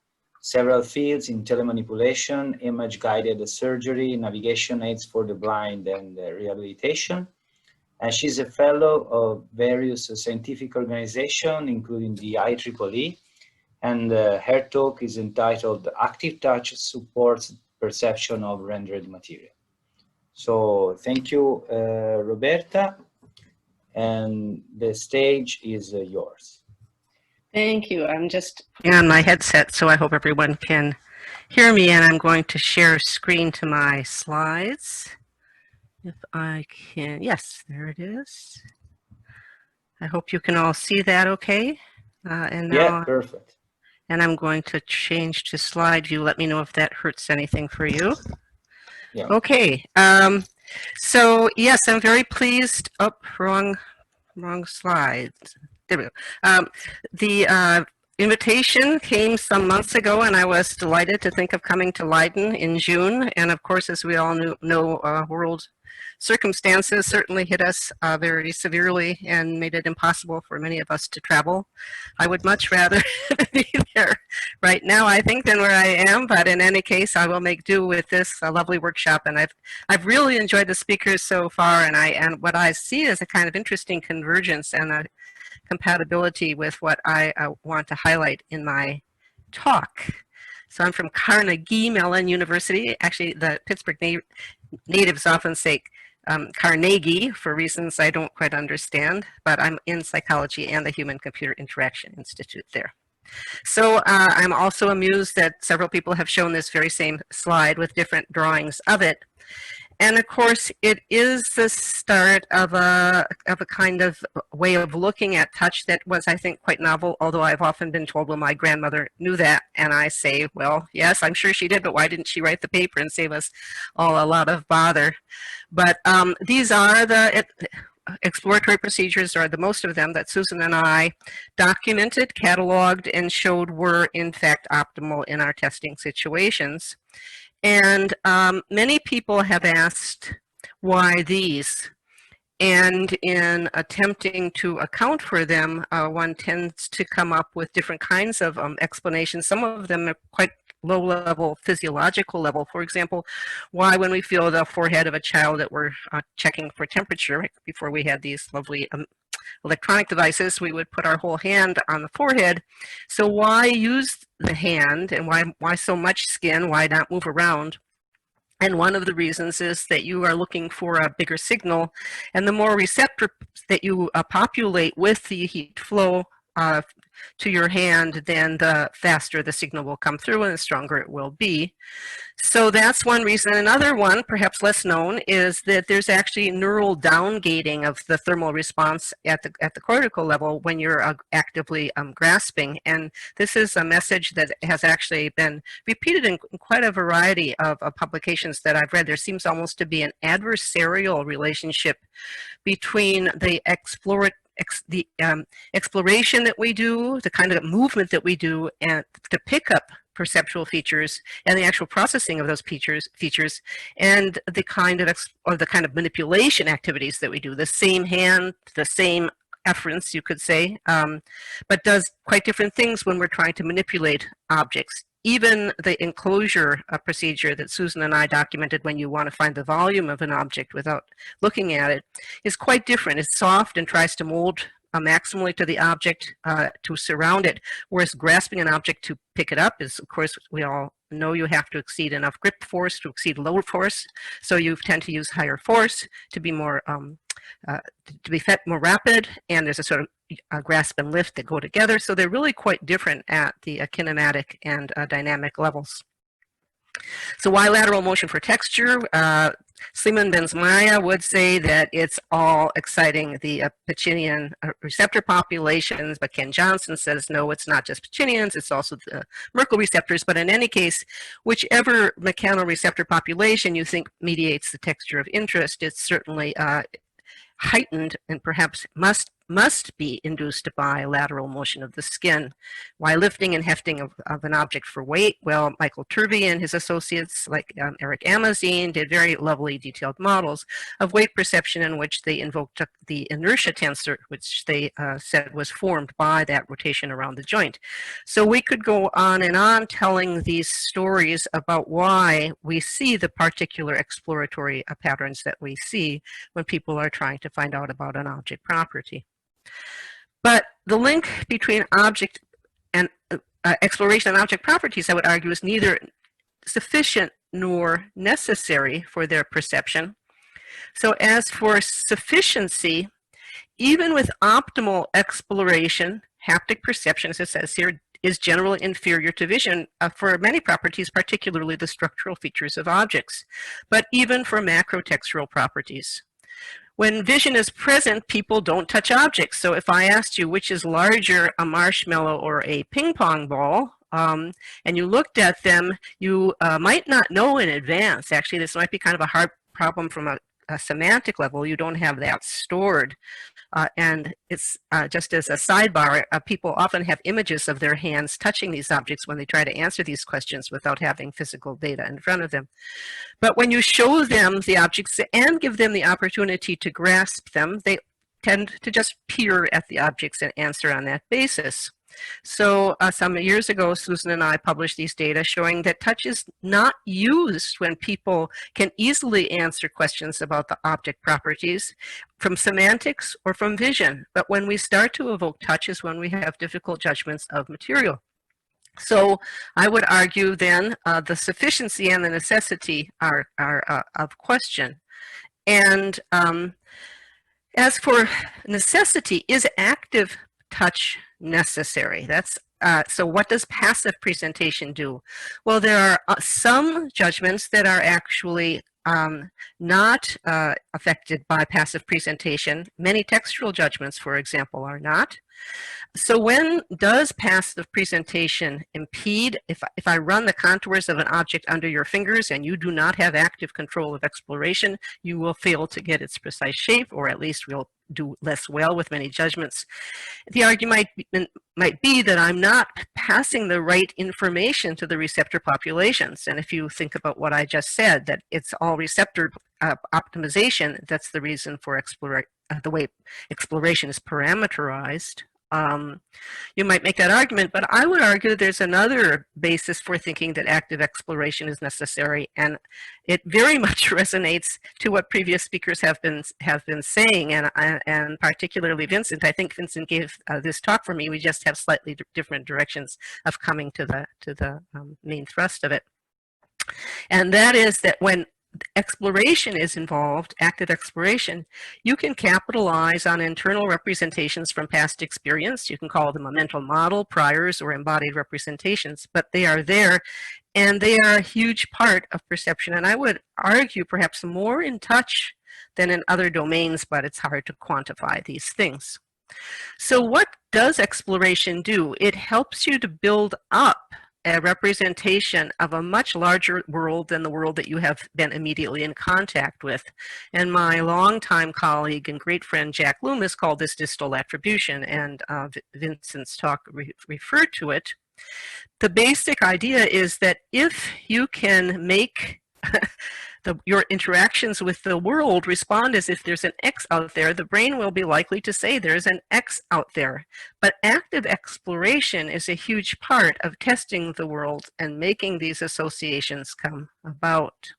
several fields in telemanipulation, image-guided surgery, navigation aids for the blind, and rehabilitation. And she's a fellow of various scientific organizations, including the IEEE, and her talk is entitled Active Touch Supports Perception of Rendered Material. So thank you, Roberta, and the stage is yours. Thank you. I'm just on my headset, so I hope everyone can hear me, and I'm going to share screen to my slides. If I can, yes, there it is. I hope you can all see that okay. And now, Yeah, perfect. And I'm going to change to slide view. Let me know if that hurts anything for you. Yeah. Okay. So yes, I'm very pleased. Oh, wrong slide. There we go. The invitation came some months ago, and I was delighted to think of coming to Leiden in June. And of course, as we all know, world circumstances certainly hit us very severely and made it impossible for many of us to travel. I would much rather be there right now, I think, than where I am. But in any case, I will make do with this lovely workshop. And I've really enjoyed the speakers so far. And what I see is a kind of interesting convergence and a compatibility with what I want to highlight in my talk. So I'm from Carnegie Mellon University. Actually, the Pittsburgh natives often say Carnegie for reasons I don't quite understand, but I'm in psychology and the Human-Computer Interaction Institute there. So I'm also amused that several people have shown this very same slide with different drawings of it. And of course, it is the start of a kind of way of looking at touch that was, I think, quite novel, although I've often been told, well, my grandmother knew that. And I say, well, yes, I'm sure she did, but why didn't she write the paper and save us all a lot of bother? But these are the exploratory procedures, or the most of them, that Susan and I documented, cataloged, and showed were, in fact, optimal in our testing situations. And many people have asked why these, and in attempting to account for them, one tends to come up with different kinds of explanations. Some of them are quite low-level, physiological level. For example, why when we feel the forehead of a child that we're checking for temperature, right, before we had these lovely electronic devices, we would put our whole hand on the forehead. So why use the hand, and why so much skin? Why not move around? And one of the reasons is that you are looking for a bigger signal, and the more receptors that you populate with the heat flow to your hand, then the faster the signal will come through and the stronger it will be. So that's one reason. Another one, perhaps less known, is that there's actually neural downgating of the thermal response at the cortical level when you're actively grasping. And this is a message that has actually been repeated in quite a variety of publications that I've read. There seems almost to be an adversarial relationship between the exploration that we do, the kind of movement that we do, and to pick up perceptual features and the actual processing of those features, and the kind of manipulation activities that we do. The same hand, the same efference, you could say, but does quite different things when we're trying to manipulate objects. Even the enclosure procedure that Susan and I documented, when you want to find the volume of an object without looking at it, is quite different. It's soft and tries to mold maximally to the object to surround it, whereas grasping an object to pick it up is, of course, we all know you have to exceed enough grip force to exceed lower force, so you tend to use higher force to be more rapid, and there's a sort of grasp and lift that go together, so they're really quite different at the kinematic and dynamic levels. So why lateral motion for texture? Sliman Benzmaya would say that it's all exciting the Pacinian receptor populations, but Ken Johnson says, no, it's not just Pacinians, it's also the Merkel receptors. But in any case, whichever mechanoreceptor population you think mediates the texture of interest, it's certainly heightened and perhaps must be induced by lateral motion of the skin. Why lifting and hefting of an object for weight? Well, Michael Turvey and his associates, like Eric Amazine, did very lovely detailed models of weight perception in which they invoked the inertia tensor, which they said was formed by that rotation around the joint. So we could go on and on telling these stories about why we see the particular exploratory patterns that we see when people are trying to find out about an object property. But the link between object and exploration and object properties, I would argue, is neither sufficient nor necessary for their perception. So as for sufficiency, even with optimal exploration, haptic perception, as it says here, is generally inferior to vision for many properties, particularly the structural features of objects, but even for macrotextural properties. When vision is present, people don't touch objects. So if I asked you which is larger, a marshmallow or a ping pong ball, and you looked at them, you might not know in advance. Actually, this might be kind of a hard problem from a semantic level. You don't have that stored. And it's just as a sidebar, people often have images of their hands touching these objects when they try to answer these questions without having physical data in front of them. But when you show them the objects and give them the opportunity to grasp them, they tend to just peer at the objects and answer on that basis. So some years ago, Susan and I published these data showing that touch is not used when people can easily answer questions about the object properties from semantics or from vision. But when we start to evoke touch is when we have difficult judgments of material. So I would argue then the sufficiency and the necessity are of question. And as for necessity, is active touch necessary? That's so what does passive presentation do? Well, there are some judgments that are actually not affected by passive presentation. Many textual judgments, for example, are not. So when does passive presentation impede? If I run the contours of an object under your fingers and you do not have active control of exploration, you will fail to get its precise shape, or at least will do less well with many judgments. The argument might be that I'm not passing the right information to the receptor populations. And if you think about what I just said, that it's all receptor optimization, that's the reason for the way exploration is parameterized. You might make that argument, but I would argue there's another basis for thinking that active exploration is necessary, and it very much resonates to what previous speakers have been saying, and particularly Vincent. I think Vincent gave this talk for me. We just have slightly different directions of coming to the main thrust of it, and that is that when exploration is involved, active exploration, you can capitalize on internal representations from past experience. You can call them a mental model, priors, or embodied representations, but they are there, and they are a huge part of perception. And I would argue perhaps more in touch than in other domains, but it's hard to quantify these things. So what does exploration do? It helps you to build up a representation of a much larger world than the world that you have been immediately in contact with. And my longtime colleague and great friend Jack Loomis called this distal attribution, and Vincent's talk referred to it. The basic idea is that if you can make your interactions with the world respond as if there's an X out there, the brain will be likely to say there's an X out there. But active exploration is a huge part of testing the world and making these associations come about.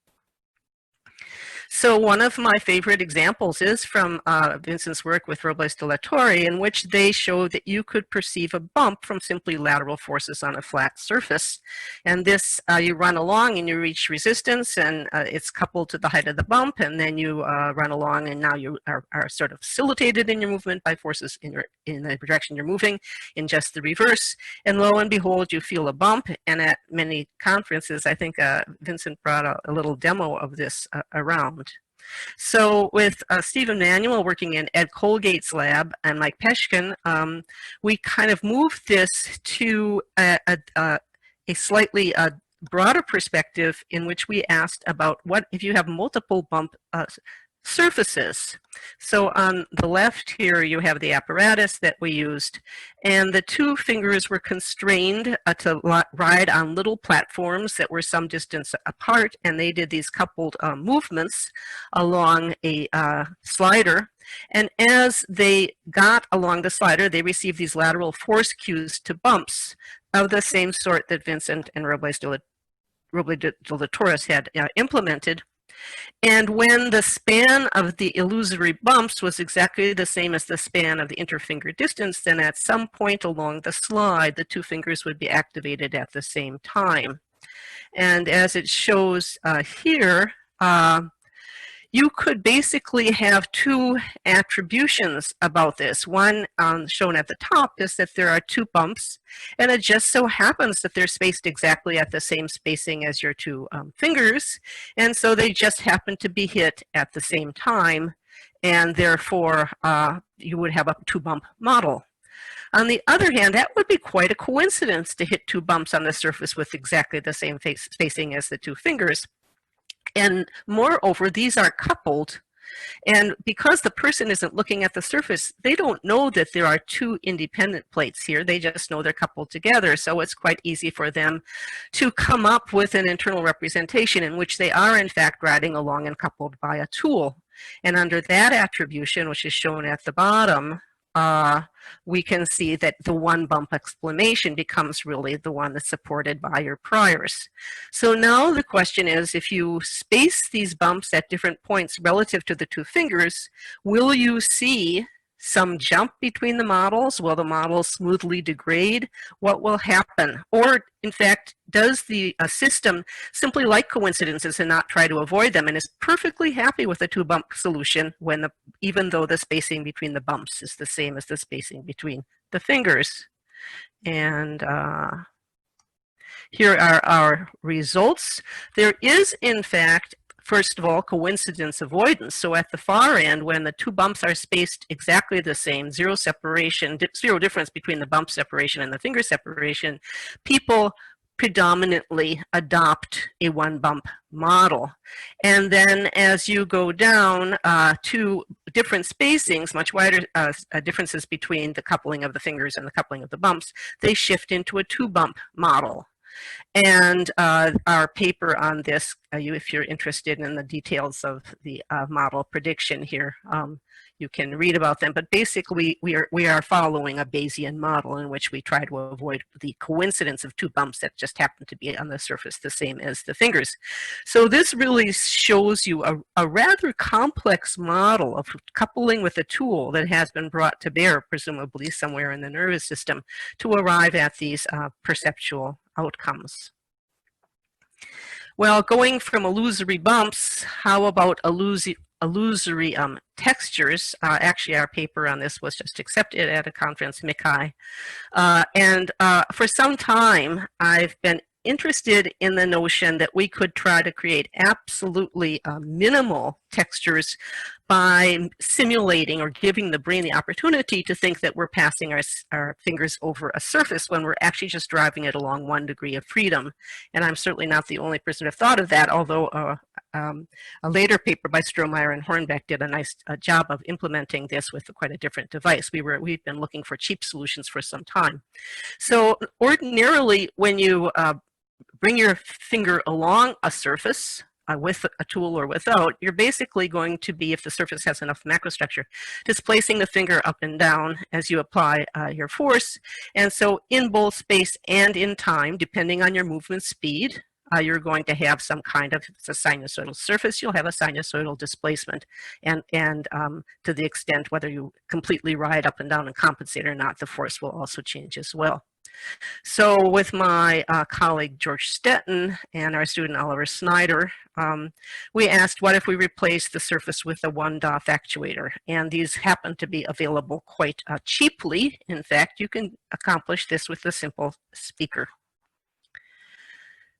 So one of my favorite examples is from Vincent's work with Robles de la Torre, in which they show that you could perceive a bump from simply lateral forces on a flat surface. And this, you run along and you reach resistance, and it's coupled to the height of the bump, and then you run along, and now you are sort of facilitated in your movement by forces in the direction you're moving, in just the reverse. And lo and behold, you feel a bump. And at many conferences, I think Vincent brought a little demo of this around. So with Stephen Manuel working in Ed Colgate's lab and Mike Peshkin, we kind of moved this to a slightly broader perspective, in which we asked about what if you have multiple bump surfaces. So on the left here, you have the apparatus that we used, and the two fingers were constrained to ride on little platforms that were some distance apart, and they did these coupled movements along a slider. And as they got along the slider, they received these lateral force cues to bumps of the same sort that Vincent and Robles de la Torre had implemented. And when the span of the illusory bumps was exactly the same as the span of the interfinger distance, then at some point along the slide, the two fingers would be activated at the same time. And as it shows here, you could basically have two attributions about this. One shown at the top is that there are two bumps, and it just so happens that they're spaced exactly at the same spacing as your two fingers, and so they just happen to be hit at the same time, and therefore you would have a two-bump model. On the other hand, that would be quite a coincidence to hit two bumps on the surface with exactly the same spacing as the two fingers. And moreover, these are coupled. And because the person isn't looking at the surface, they don't know that there are two independent plates here. They just know they're coupled together. So it's quite easy for them to come up with an internal representation in which they are, in fact, riding along and coupled by a tool. And under that attribution, which is shown at the bottom, we can see that the one bump explanation becomes really the one that's supported by your priors. So now the question is, if you space these bumps at different points relative to the two fingers, will you see some jump between the models? Will the models smoothly degrade? What will happen? Or, in fact, does the system simply like coincidences and not try to avoid them and is perfectly happy with the two-bump solution when even though the spacing between the bumps is the same as the spacing between the fingers? And here are our results. There is, in fact, first of all, coincidence avoidance. So at the far end, when the two bumps are spaced exactly the same, zero separation, zero difference between the bump separation and the finger separation, people predominantly adopt a one bump model. And then as you go down to different spacings, much wider differences between the coupling of the fingers and the coupling of the bumps, they shift into a two bump model. And our paper on this, if you're interested in the details of the model prediction here, you can read about them. But basically, we are following a Bayesian model in which we try to avoid the coincidence of two bumps that just happen to be on the surface the same as the fingers. So this really shows you a rather complex model of coupling with a tool that has been brought to bear, presumably somewhere in the nervous system, to arrive at these perceptual outcomes. Well, going from illusory bumps, how about illusory textures? Actually, our paper on this was just accepted at a conference, MICI. And for some time, I've been interested in the notion that we could try to create absolutely minimal textures by simulating or giving the brain the opportunity to think that we're passing our fingers over a surface when we're actually just driving it along 1 degree of freedom. And I'm certainly not the only person to have thought of that, although a later paper by Strohmeyer and Hornbeck did a nice job of implementing this with quite a different device. We've been looking for cheap solutions for some time. So ordinarily, when you bring your finger along a surface with a tool or without, you're basically going to be, if the surface has enough macrostructure, displacing the finger up and down as you apply your force. And so in both space and in time, depending on your movement speed, you're going to have some kind of, if it's a sinusoidal surface, you'll have a sinusoidal displacement. And to the extent whether you completely ride up and down and compensate or not, the force will also change as well. So with my colleague George Stetton and our student Oliver Snyder, we asked, what if we replace the surface with a one-DOF actuator? And these happen to be available quite cheaply. In fact, you can accomplish this with a simple speaker.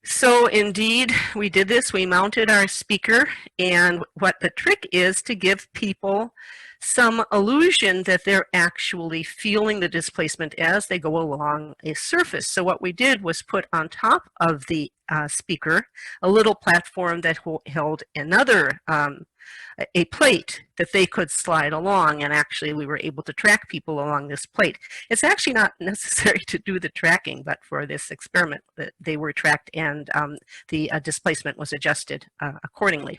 So indeed, we did this. We mounted our speaker, and what the trick is to give people some illusion that they're actually feeling the displacement as they go along a surface. So what we did was put on top of the speaker a little platform that held another a plate that they could slide along, and actually we were able to track people along this plate. It's actually not necessary to do the tracking, but for this experiment they were tracked, and the displacement was adjusted accordingly.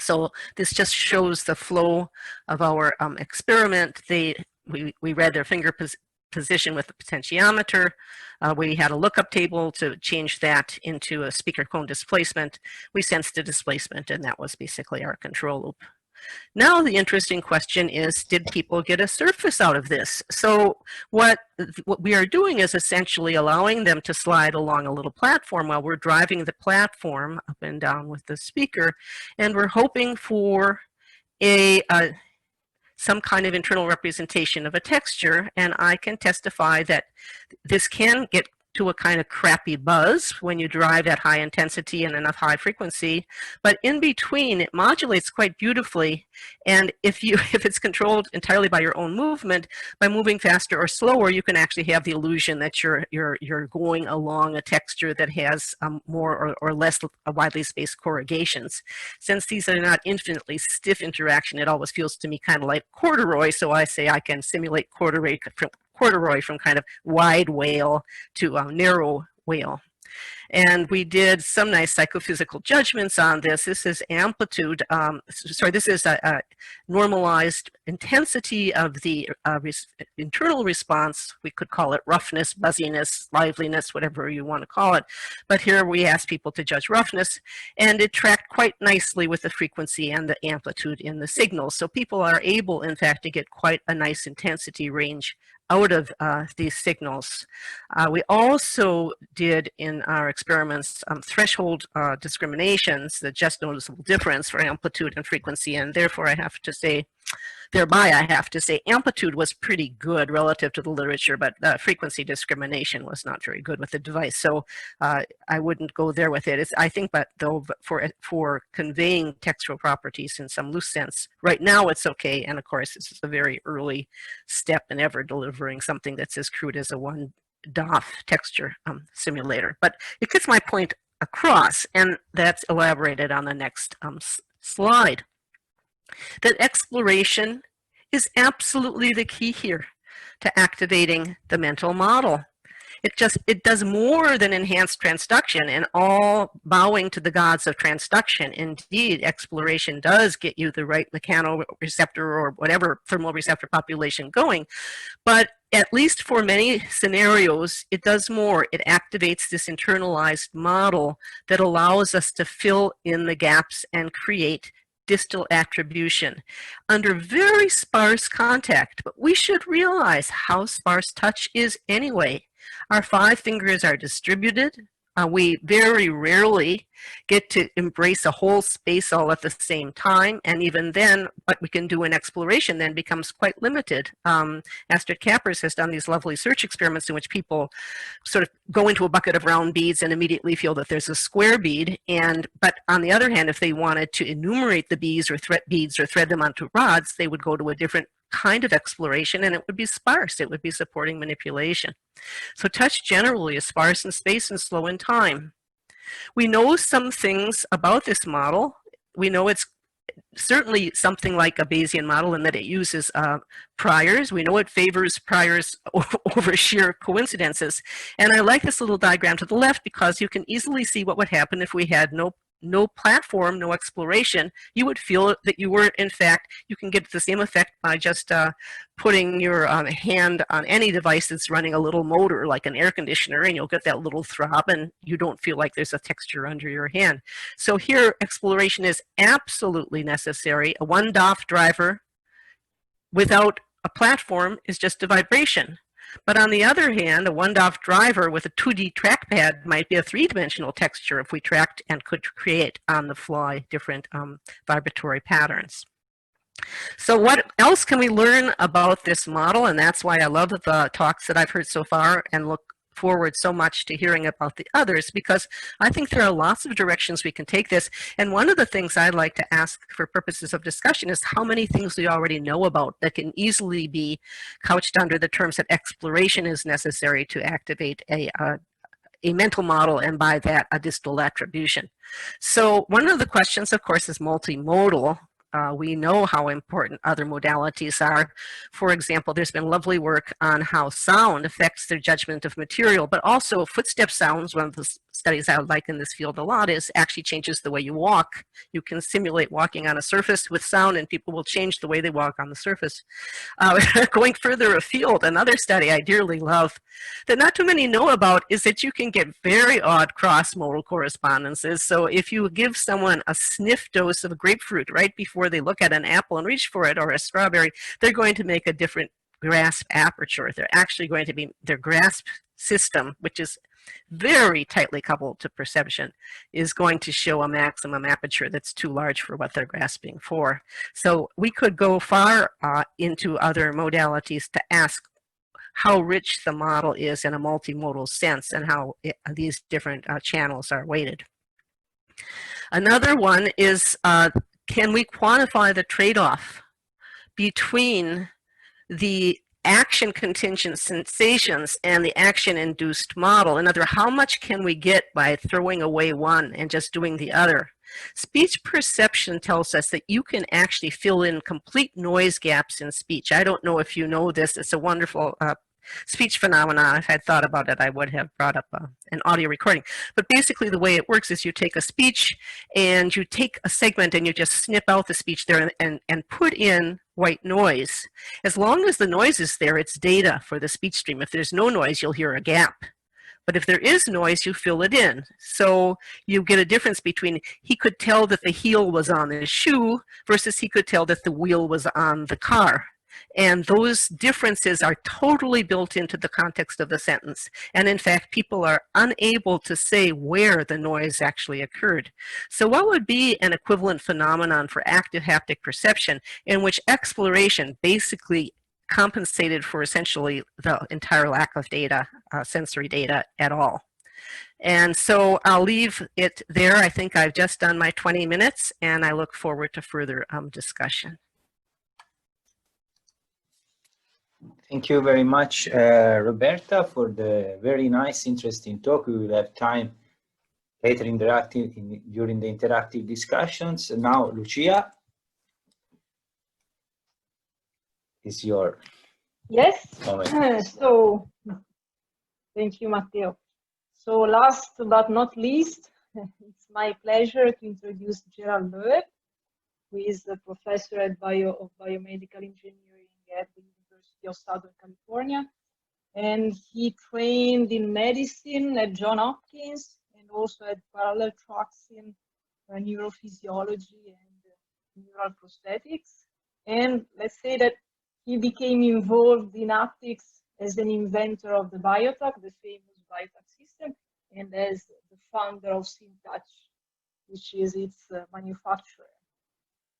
So this just shows the flow of our experiment. We read their finger position with the potentiometer. We had a lookup table to change that into a speaker cone displacement. We sensed the displacement, and that was basically our control loop. Now the interesting question is, did people get a surface out of this? So what we are doing is essentially allowing them to slide along a little platform while we're driving the platform up and down with the speaker, and we're hoping for some kind of internal representation of a texture, and I can testify that this can get to a kind of crappy buzz when you drive at high intensity and enough high frequency, but in between it modulates quite beautifully. And if it's controlled entirely by your own movement, by moving faster or slower, you can actually have the illusion that you're going along a texture that has more or less widely spaced corrugations. Since these are not infinitely stiff interaction, it always feels to me kind of like corduroy, so I say I can simulate corduroy from kind of wide whale to narrow whale. And we did some nice psychophysical judgments on this. This is amplitude, this is a normalized intensity of the internal response. We could call it roughness, buzziness, liveliness, whatever you want to call it. But here we asked people to judge roughness, and it tracked quite nicely with the frequency and the amplitude in the signals. So people are able, in fact, to get quite a nice intensity range out of these signals. We also did in our experiments threshold discriminations, the just noticeable difference for amplitude and frequency, and therefore I have to say, amplitude was pretty good relative to the literature, but frequency discrimination was not very good with the device. So I wouldn't go there with it. I think, but though for conveying textural properties in some loose sense, right now it's okay. And of course, this is a very early step in ever delivering something that's as crude as a 1 DOF texture simulator. But it gets my point across, and that's elaborated on the next slide. That exploration is absolutely the key here to activating the mental model. It does more than enhance transduction, and all bowing to the gods of transduction. Indeed, exploration does get you the right mechanoreceptor or whatever thermal receptor population going, but at least for many scenarios, it does more. It activates this internalized model that allows us to fill in the gaps and create distal attribution under very sparse contact. But we should realize how sparse touch is anyway. Our 5 fingers are distributed. We very rarely get to embrace a whole space all at the same time, and even then what we can do in exploration then becomes quite limited. Astrid Kappers has done these lovely search experiments in which people sort of go into a bucket of round beads and immediately feel that there's a square bead, but on the other hand, if they wanted to enumerate the beads or thread them onto rods, they would go to a different kind of exploration, and it would be sparse. It would be supporting manipulation. So touch generally is sparse in space and slow in time. We know some things about this model. We know it's certainly something like a Bayesian model in that it uses priors. We know it favors priors over sheer coincidences. And I like this little diagram to the left because you can easily see what would happen if we had no platform, no exploration. You would feel that you were, in fact, you can get the same effect by just putting your hand on any device that's running a little motor like an air conditioner, and you'll get that little throb and you don't feel like there's a texture under your hand. So here, exploration is absolutely necessary. A 1 DOF driver without a platform is just a vibration. But on the other hand, a 1 DOF driver with a 2D trackpad might be a 3-dimensional texture if we tracked and could create on the fly different vibratory patterns. So what else can we learn about this model? And that's why I love the talks that I've heard so far and look forward so much to hearing about the others, because I think there are lots of directions we can take this. And one of the things I'd like to ask for purposes of discussion is how many things we already know about that can easily be couched under the terms that exploration is necessary to activate a mental model, and by that a distal attribution. So one of the questions, of course, is multimodal. We know how important other modalities are. For example, there's been lovely work on how sound affects their judgment of material, but also footstep sounds, one of the studies I like in this field a lot is actually changes the way you walk. You can simulate walking on a surface with sound, and people will change the way they walk on the surface. Going further afield, another study I dearly love that not too many know about is that you can get very odd cross-modal correspondences. So if you give someone a sniff dose of a grapefruit right before they look at an apple and reach for it, or a strawberry, they're going to make a different grasp aperture. They're actually going to be, their grasp system, which is very tightly coupled to perception, is going to show a maximum aperture that's too large for what they're grasping for. So we could go far into other modalities to ask how rich the model is in a multimodal sense and how these different channels are weighted. Another one is, can we quantify the trade-off between the action contingent sensations and the action induced model? In other words, how much can we get by throwing away one and just doing the other? Speech perception tells us that you can actually fill in complete noise gaps in speech. I don't know if you know this. It's a wonderful speech phenomenon. If I'd thought about it, I would have brought up an audio recording. But basically the way it works is you take a speech and you take a segment and you just snip out the speech there and put in white noise. As long as the noise is there, it's data for the speech stream. If there's no noise, you'll hear a gap. But if there is noise, you fill it in. So you get a difference between he could tell that the heel was on his shoe versus he could tell that the wheel was on the car. And those differences are totally built into the context of the sentence. And in fact, people are unable to say where the noise actually occurred. So what would be an equivalent phenomenon for active haptic perception in which exploration basically compensated for essentially the entire lack of data, sensory data at all? And so I'll leave it there. I think I've just done my 20 minutes, and I look forward to further discussion. Thank you very much, Roberta, for the very nice, interesting talk. We will have time later during the interactive discussions. And now, Lucia, is your moment. So, thank you, Matteo. So, last but not least, it's my pleasure to introduce Gerald Loeb, who is a professor of biomedical engineering at the University of Southern California, and he trained in medicine at Johns Hopkins and also at parallel tracks in neurophysiology and neural prosthetics. And let's say that he became involved in haptics as an inventor of the BioTac, the famous BioTac system, and as the founder of SynTouch, which is its manufacturer.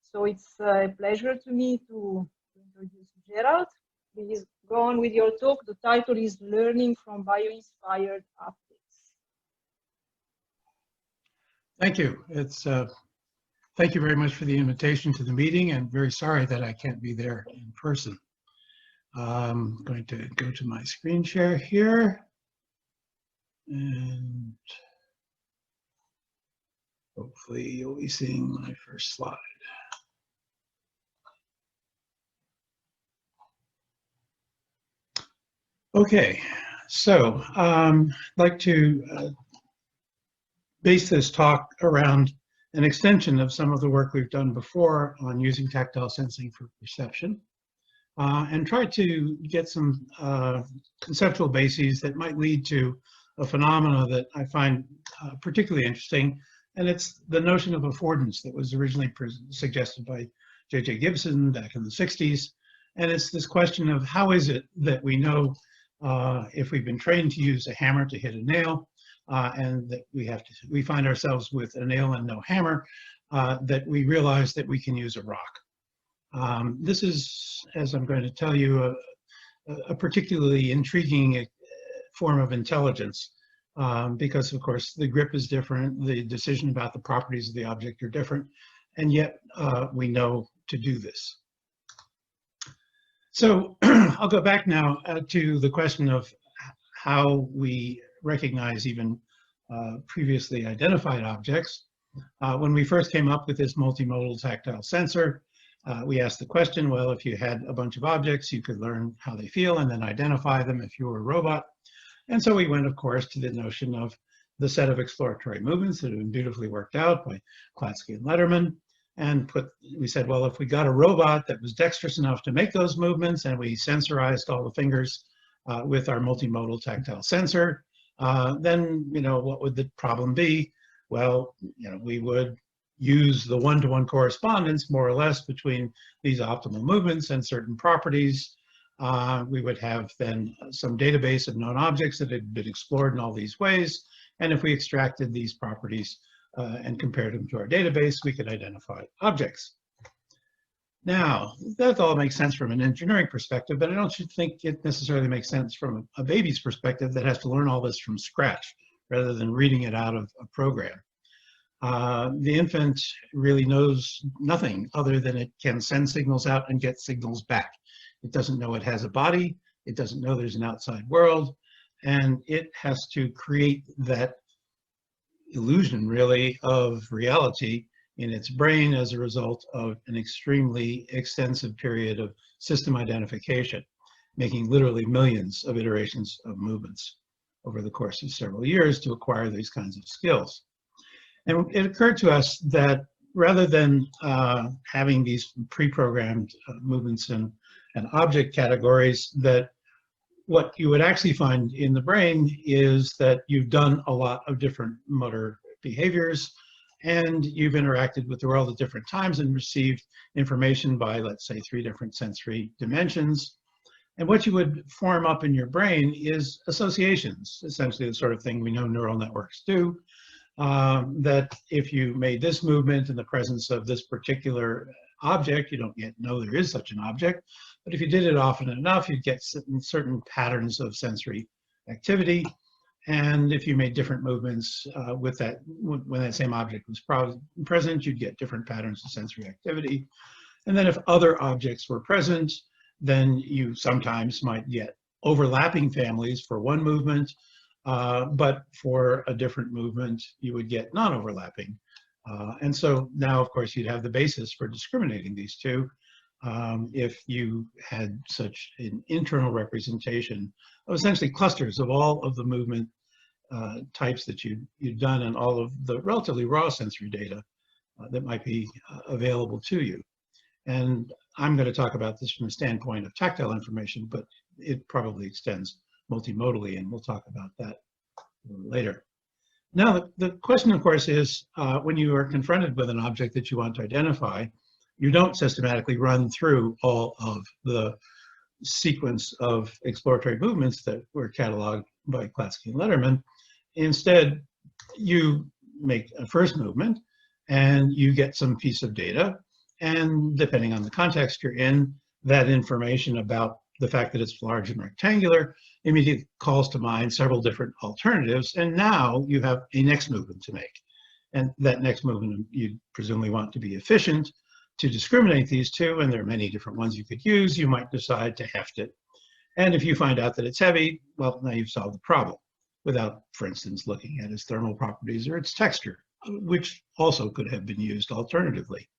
So it's a pleasure to me to introduce Gerald. Please go on with your talk. The title is Learning from Bio-Inspired Haptics. Thank you. Thank you very much for the invitation to the meeting, and very sorry that I can't be there in person. I'm going to go to my screen share here, and hopefully you'll be seeing my first slide. Okay, so I'd like to base this talk around an extension of some of the work we've done before on using tactile sensing for perception, and try to get some conceptual bases that might lead to a phenomena that I find particularly interesting, and it's the notion of affordance that was originally suggested by J.J. Gibson back in the 60s, and it's this question of how is it that we know if we've been trained to use a hammer to hit a nail, and that we find ourselves with a nail and no hammer, that we realize that we can use a rock. This is, as I'm going to tell you, a particularly intriguing form of intelligence, because of course the grip is different, the decision about the properties of the object are different, and yet we know to do this. So I'll go back now to the question of how we recognize even previously identified objects. When we first came up with this multimodal tactile sensor, we asked the question, well, if you had a bunch of objects, you could learn how they feel and then identify them if you were a robot. And so we went, of course, to the notion of the set of exploratory movements that have been beautifully worked out by Klatzky and Letterman, and we said, well, if we got a robot that was dexterous enough to make those movements, and we sensorized all the fingers with our multimodal tactile sensor, then, what would the problem be? Well, we would use the one-to-one correspondence, more or less, between these optimal movements and certain properties. We would have then some database of known objects that had been explored in all these ways. And if we extracted these properties and compared them to our database, we could identify objects. Now, that all makes sense from an engineering perspective, but I don't think it necessarily makes sense from a baby's perspective that has to learn all this from scratch rather than reading it out of a program. The infant really knows nothing other than it can send signals out and get signals back. It doesn't know it has a body. It doesn't know there's an outside world. And it has to create that illusion, really, of reality in its brain as a result of an extremely extensive period of system identification, making literally millions of iterations of movements over the course of several years to acquire these kinds of skills. And it occurred to us that rather than having these pre-programmed movements and object categories, that what you would actually find in the brain is that you've done a lot of different motor behaviors, and you've interacted with the world at different times and received information by, let's say, 3 different sensory dimensions. And what you would form up in your brain is associations, essentially the sort of thing we know neural networks do. That if you made this movement in the presence of this particular object, you don't yet know there is such an object, but if you did it often enough, you'd get certain patterns of sensory activity. And if you made different movements with that, when that same object was present, you'd get different patterns of sensory activity. And then if other objects were present, then you sometimes might get overlapping families for one movement, but for a different movement, you would get non-overlapping. And so now, of course, you'd have the basis for discriminating these two if you had such an internal representation of essentially clusters of all of the movement types that you've done and all of the relatively raw sensory data that might be available to you. And I'm going to talk about this from the standpoint of tactile information, but it probably extends multimodally, and we'll talk about that later. Now, the question, of course, is when you are confronted with an object that you want to identify, you don't systematically run through all of the sequence of exploratory movements that were cataloged by Klatzky and Letterman. Instead, you make a first movement and you get some piece of data, and depending on the context you're in, that information about the fact that it's large and rectangular immediately calls to mind several different alternatives, and now you have a next movement to make. And that next movement you presumably want to be efficient to discriminate these two, and there are many different ones you could use. You might decide to heft it. And if you find out that it's heavy, well, now you've solved the problem without, for instance, looking at its thermal properties or its texture, which also could have been used alternatively.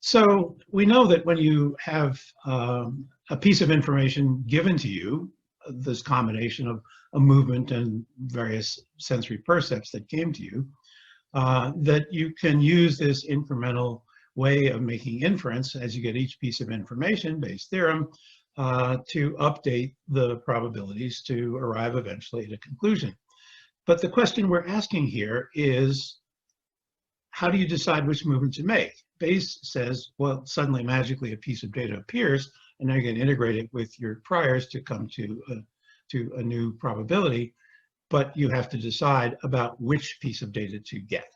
So we know that when you have a piece of information given to you, this combination of a movement and various sensory percepts that came to you, that you can use this incremental way of making inference as you get each piece of information, Bayes' theorem, to update the probabilities to arrive eventually at a conclusion. But the question we're asking here is, how do you decide which movement to make? Bayes says, well, suddenly magically a piece of data appears, and now you can integrate it with your priors to come to a new probability, but you have to decide about which piece of data to get.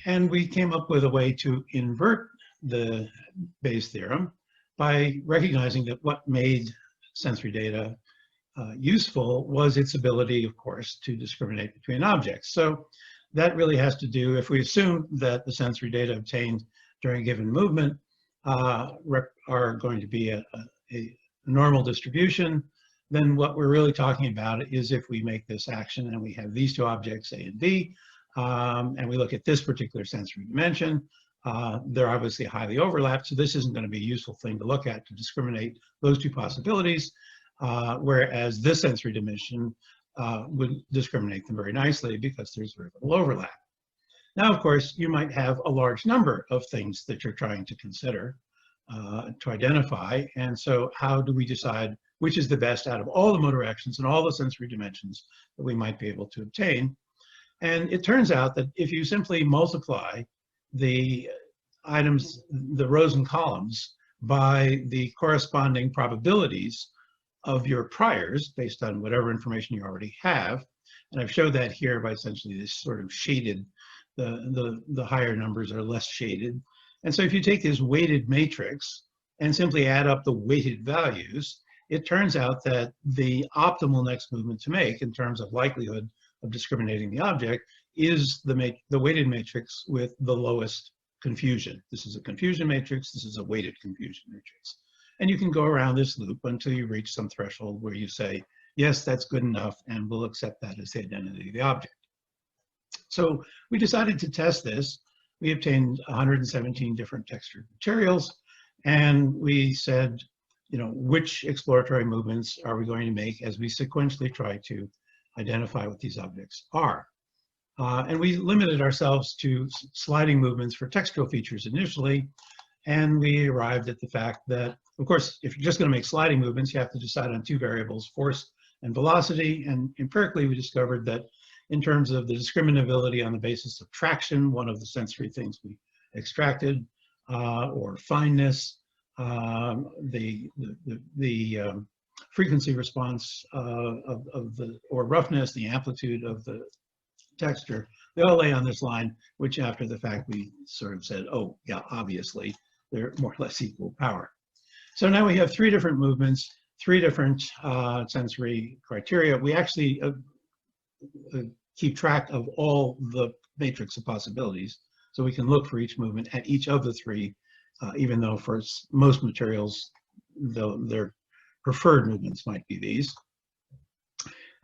And we came up with a way to invert the Bayes' theorem by recognizing that what made sensory data useful was its ability, of course, to discriminate between objects. So that really has to do, if we assume that the sensory data obtained during a given movement are going to be a normal distribution, then what we're really talking about is if we make this action and we have these two objects, A and B, and we look at this particular sensory dimension, they're obviously highly overlapped, so this isn't going to be a useful thing to look at to discriminate those two possibilities, whereas this sensory dimension would discriminate them very nicely because there's very little overlap. Now, of course, you might have a large number of things that you're trying to consider to identify. And so how do we decide which is the best out of all the motor actions and all the sensory dimensions that we might be able to obtain? And it turns out that if you simply multiply the items, the rows and columns, by the corresponding probabilities of your priors based on whatever information you already have, and I've showed that here by essentially this sort of shaded, the higher numbers are less shaded. And so if you take this weighted matrix and simply add up the weighted values, it turns out that the optimal next movement to make in terms of likelihood of discriminating the object is the weighted matrix with the lowest confusion. This is a confusion matrix, this is a weighted confusion matrix. And you can go around this loop until you reach some threshold where you say, yes, that's good enough, and we'll accept that as the identity of the object. So we decided to test this. We obtained 117 different textured materials, and we said, you know, which exploratory movements are we going to make as we sequentially try to identify what these objects are. And we limited ourselves to sliding movements for textural features initially, and we arrived at the fact that, of course, if you're just going to make sliding movements, you have to decide on two variables, force and velocity, and empirically we discovered that in terms of the discriminability on the basis of traction, one of the sensory things we extracted, or fineness, the frequency response or roughness, the amplitude of the texture, they all lay on this line, which after the fact we sort of said, oh yeah, obviously they're more or less equal power. So now we have three different movements, three different sensory criteria. We actually keep track of all the matrix of possibilities, so we can look for each movement at each of the three, even though for most materials, their preferred movements might be these.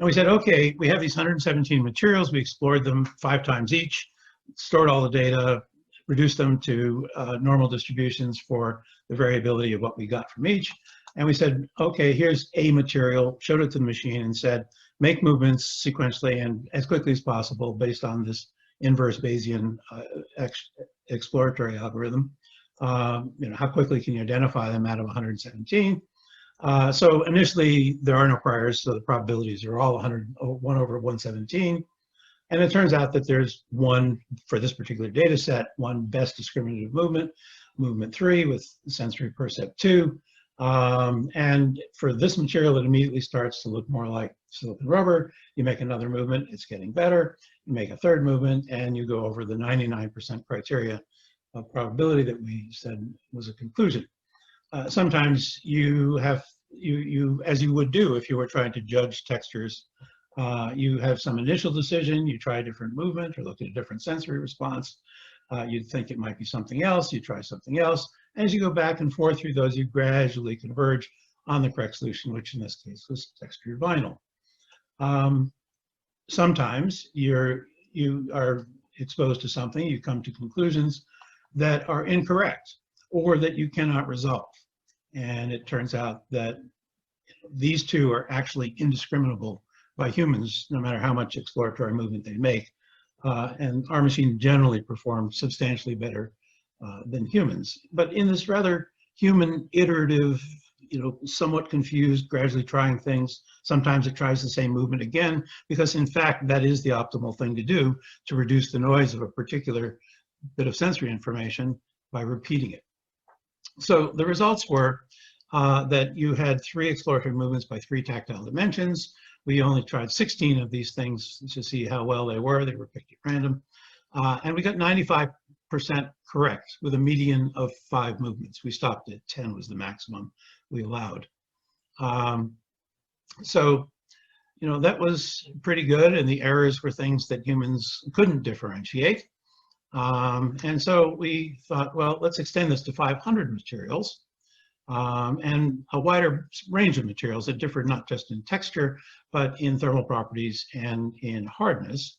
And we said, okay, we have these 117 materials, we explored them 5 times each, stored all the data, reduced them to normal distributions for the variability of what we got from each. And we said, okay, here's a material, showed it to the machine and said, make movements sequentially and as quickly as possible based on this inverse Bayesian exploratory algorithm. You know, how quickly can you identify them out of 117? So initially there are no priors, so the probabilities are all 1 over 117. And it turns out that there's one, for this particular data set, one best discriminative movement, movement 3 with sensory percept 2. And for this material, it immediately starts to look more like silicon rubber. You make another movement, it's getting better. You make a third movement, and you go over the 99% criteria of probability that we said was a conclusion. Sometimes you have, as you would do if you were trying to judge textures, you have some initial decision, you try a different movement or look at a different sensory response. You'd think it might be something else, you try something else. And as you go back and forth through those, you gradually converge on the correct solution, which in this case was textured vinyl. Sometimes you are exposed to something, you come to conclusions that are incorrect or that you cannot resolve. And it turns out that these two are actually indiscriminable by humans, no matter how much exploratory movement they make. And our machine generally performs substantially better than humans. But in this rather human, iterative, you know, somewhat confused, gradually trying things, sometimes it tries the same movement again, because in fact, that is the optimal thing to do to reduce the noise of a particular bit of sensory information by repeating it. So the results were that you had 3 exploratory movements by 3 tactile dimensions. We only tried 16 of these things to see how well they were. They were picked at random. And we got 95% correct with a median of 5 movements. We stopped at 10 was the maximum we allowed. So, you know, that was pretty good. And the errors were things that humans couldn't differentiate. And so we thought, well, let's extend this to 500 materials and a wider range of materials that differ not just in texture, but in thermal properties and in hardness.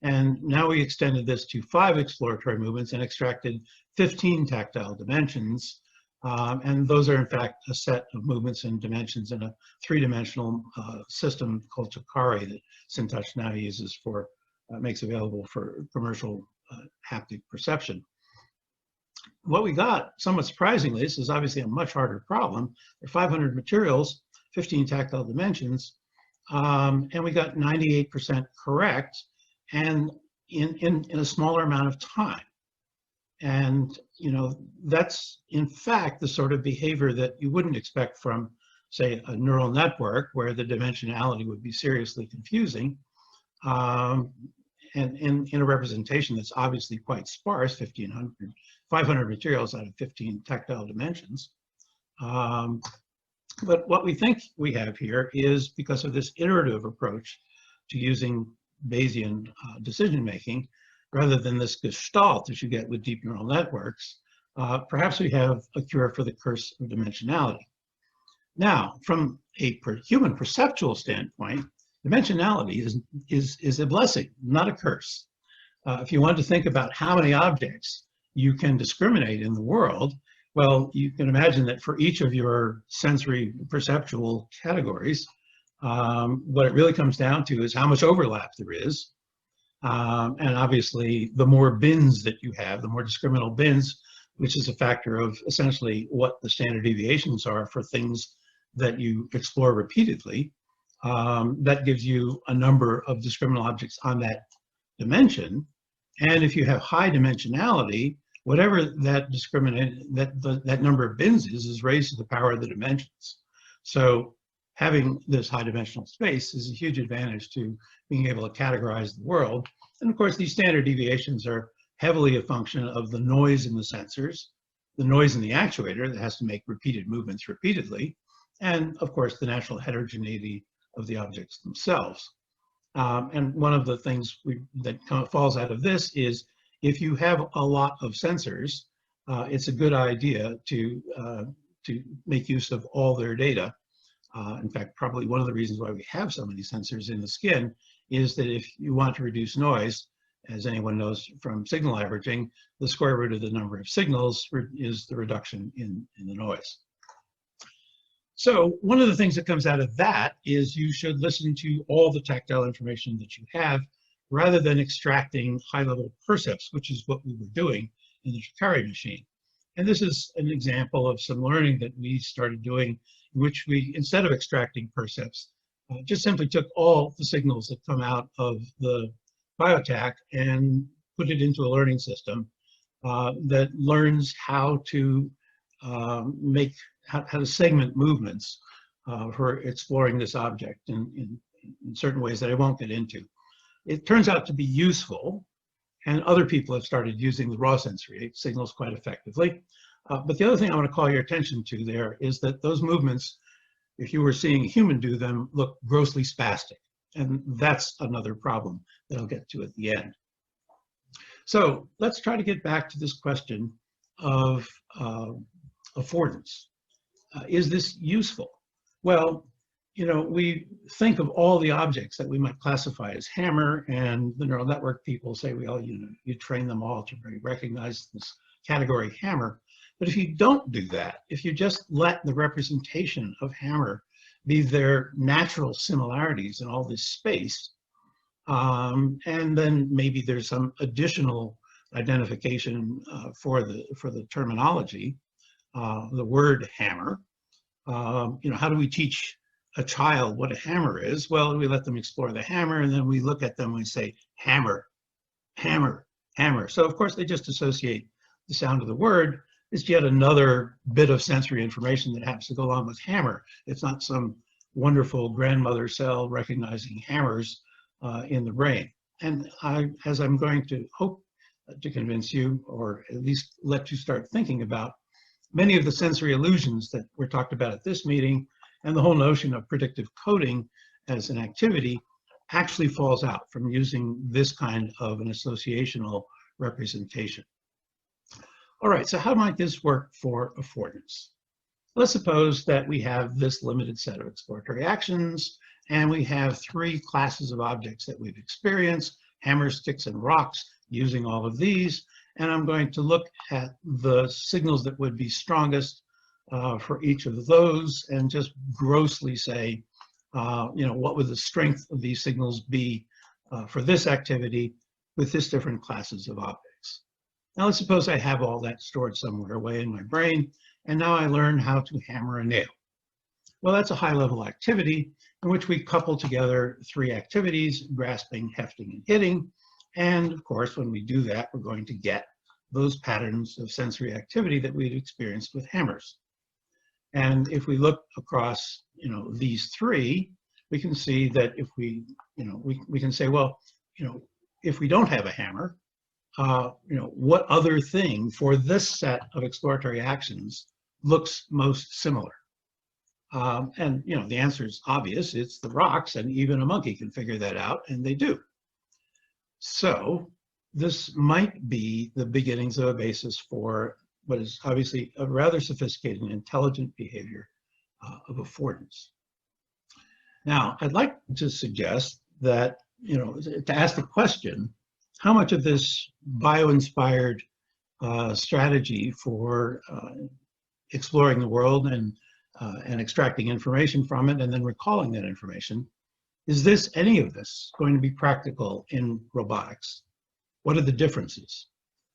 And now we extended this to 5 exploratory movements and extracted 15 tactile dimensions. And those are in fact a set of movements and dimensions in a three-dimensional system called Chakari that SynTouch now uses for, makes available for commercial haptic perception. What we got, somewhat surprisingly, this is obviously a much harder problem. There are 500 materials, 15 tactile dimensions, and we got 98% correct, and in a smaller amount of time. And, you know, that's in fact the sort of behavior that you wouldn't expect from, say, a neural network where the dimensionality would be seriously confusing. And in a representation that's obviously quite sparse, 500 materials out of 15 tactile dimensions. But what we think we have here is, because of this iterative approach to using Bayesian decision-making, rather than this gestalt that you get with deep neural networks, perhaps we have a cure for the curse of dimensionality. Now, from a human perceptual standpoint, dimensionality is a blessing, not a curse. If you want to think about how many objects you can discriminate in the world, well, you can imagine that for each of your sensory perceptual categories, what it really comes down to is how much overlap there is. And obviously, the more bins that you have, the more discriminal bins, which is a factor of essentially what the standard deviations are for things that you explore repeatedly, that gives you a number of discriminal objects on that dimension. And if you have high dimensionality, whatever that that number of bins is raised to the power of the dimensions. So having this high dimensional space is a huge advantage to being able to categorize the world. And of course, these standard deviations are heavily a function of the noise in the sensors, the noise in the actuator that has to make repeated movements repeatedly, and of course, the natural heterogeneity of the objects themselves. And one of the things that falls out of this is, if you have a lot of sensors, it's a good idea to make use of all their data. In fact, probably one of the reasons why we have so many sensors in the skin is that if you want to reduce noise, as anyone knows from signal averaging, the square root of the number of signals is the reduction in the noise. So one of the things that comes out of that is you should listen to all the tactile information that you have, rather than extracting high-level percepts, which is what we were doing in the Chakari machine. And this is an example of some learning that we started doing, in which we, instead of extracting percepts, just simply took all the signals that come out of the biotac and put it into a learning system that learns how to how to segment movements for exploring this object in certain ways that I won't get into. It turns out to be useful, and other people have started using the raw sensory signals quite effectively. But the other thing I want to call your attention to there is that those movements, if you were seeing a human do them, look grossly spastic. And that's another problem that I'll get to at the end. So let's try to get back to this question of affordance. Is this useful? Well, you know, we think of all the objects that we might classify as hammer, and the neural network people say, well, you know, you train them all to recognize this category hammer. But if you don't do that, if you just let the representation of hammer be their natural similarities in all this space, and then maybe there's some additional identification for the terminology, the word hammer. You know, how do we teach a child what a hammer is? Well, we let them explore the hammer, and then we look at them and we say, hammer, hammer, hammer. So of course they just associate the sound of the word. It's yet another bit of sensory information that happens to go along with hammer. It's not some wonderful grandmother cell recognizing hammers in the brain. And as I'm going to hope to convince you, or at least let you start thinking about, many of the sensory illusions that were talked about at this meeting, and the whole notion of predictive coding as an activity, actually falls out from using this kind of an associational representation. All right, so how might this work for affordance? Let's suppose that we have this limited set of exploratory actions, and we have three classes of objects that we've experienced: hammers, sticks, and rocks, using all of these. And I'm going to look at the signals that would be strongest for each of those and just grossly say, what would the strength of these signals be for this activity with this different classes of optics. Now let's suppose I have all that stored somewhere away in my brain, and now I learn how to hammer a nail. Well, that's a high-level activity in which we couple together three activities: grasping, hefting, and hitting. And of course, when we do that, we're going to get those patterns of sensory activity that we've experienced with hammers. And if we look across, these three, we can see that if we can say, well, if we don't have a hammer, what other thing for this set of exploratory actions looks most similar? And the answer is obvious. It's the rocks, and even a monkey can figure that out, and they do. So this might be the beginnings of a basis for what is obviously a rather sophisticated and intelligent behavior of affordance. Now, I'd like to suggest that, to ask the question, how much of this bio-inspired strategy for exploring the world and extracting information from it and then recalling that information, is any of this going to be practical in robotics? What are the differences?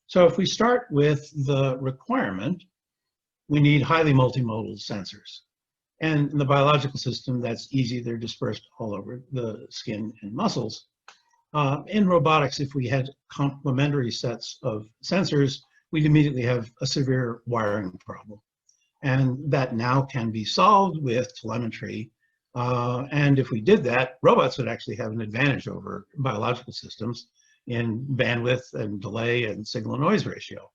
So if we start with the requirement, we need highly multimodal sensors. And in the biological system, that's easy. They're dispersed all over the skin and muscles. In robotics, if we had complementary sets of sensors, we'd immediately have a severe wiring problem. And that now can be solved with telemetry. And if we did that, robots would actually have an advantage over biological systems in bandwidth and delay and signal-noise ratio.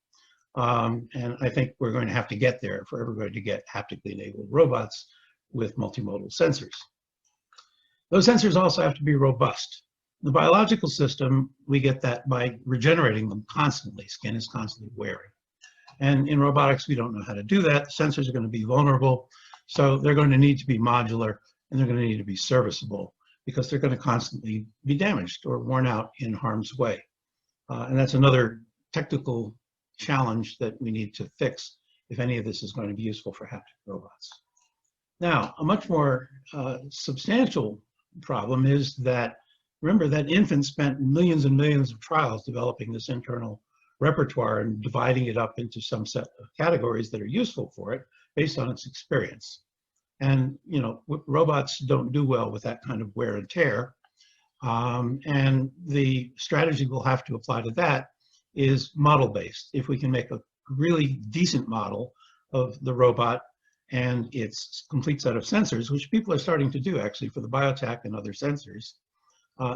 And I think we're going to have to get there if we're ever going to get haptically enabled robots with multimodal sensors. Those sensors also have to be robust. In the biological system, we get that by regenerating them constantly. Skin is constantly wearing. And in robotics, we don't know how to do that. Sensors are going to be vulnerable, so they're going to need to be modular, and they're going to need to be serviceable, because they're going to constantly be damaged or worn out in harm's way. And that's another technical challenge that we need to fix if any of this is going to be useful for haptic robots. Now, a much more substantial problem is that, remember that infants spent millions and millions of trials developing this internal repertoire and dividing it up into some set of categories that are useful for it based on its experience. And, robots don't do well with that kind of wear and tear. And the strategy we'll have to apply to that is model-based. If we can make a really decent model of the robot and its complete set of sensors, which people are starting to do actually for the biotech and other sensors,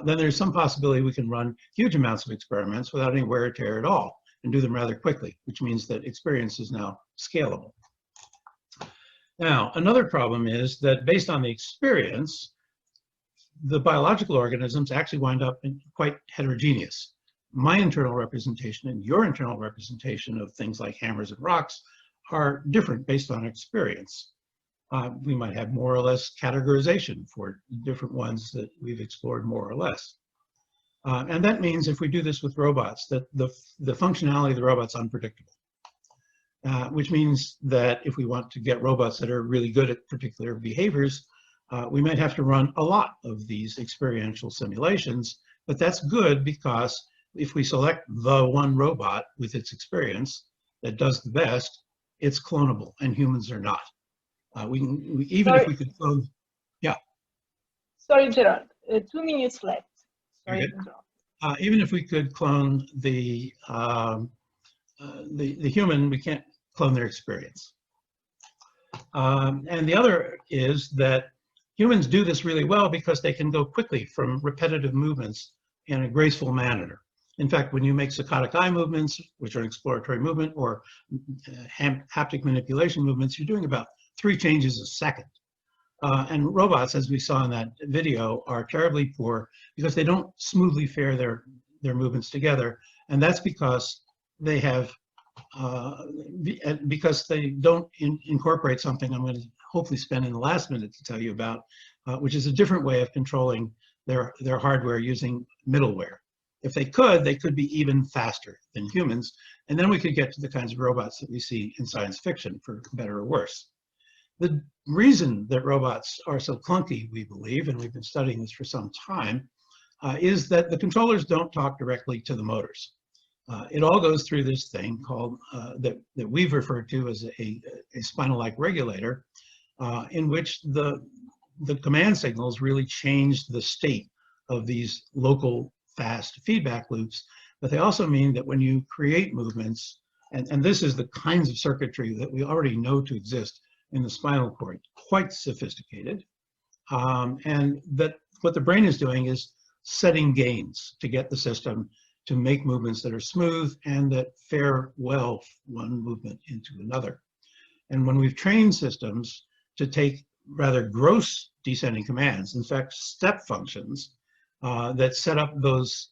then there's some possibility we can run huge amounts of experiments without any wear or tear at all and do them rather quickly, which means that experience is now scalable. Now, another problem is that based on the experience, the biological organisms actually wind up quite heterogeneous. My internal representation and your internal representation of things like hammers and rocks are different based on experience. We might have more or less categorization for different ones that we've explored more or less. And that means if we do this with robots, that the functionality of the robot's unpredictable. Which means that if we want to get robots that are really good at particular behaviors, we might have to run a lot of these experiential simulations, but that's good because if we select the one robot with its experience that does the best, it's clonable, and humans are not. Even if we could clone, yeah. Sorry, Gerald, 2 minutes left. Sorry. Okay. Even if we could clone the human, we can't clone their experience. And the other is that humans do this really well because they can go quickly from repetitive movements in a graceful manner. In fact, when you make saccadic eye movements, which are an exploratory movement, or haptic manipulation movements, you're doing about 3 changes a second. And robots, as we saw in that video, are terribly poor because they don't smoothly pair their movements together. And that's because they have, because they don't incorporate something I'm going to hopefully spend in the last minute to tell you about, which is a different way of controlling their hardware using middleware. If they could be even faster than humans, and then we could get to the kinds of robots that we see in science fiction, for better or worse. The reason that robots are so clunky, we believe, and we've been studying this for some time, is that the controllers don't talk directly to the motors. It all goes through this thing called, that we've referred to as a spinal-like regulator, in which the command signals really change the state of these local fast feedback loops. But they also mean that when you create movements, and this is the kinds of circuitry that we already know to exist in the spinal cord, quite sophisticated, and that what the brain is doing is setting gains to get the system to make movements that are smooth and that fare well one movement into another. And when we've trained systems to take rather gross descending commands, in fact, step functions that set up those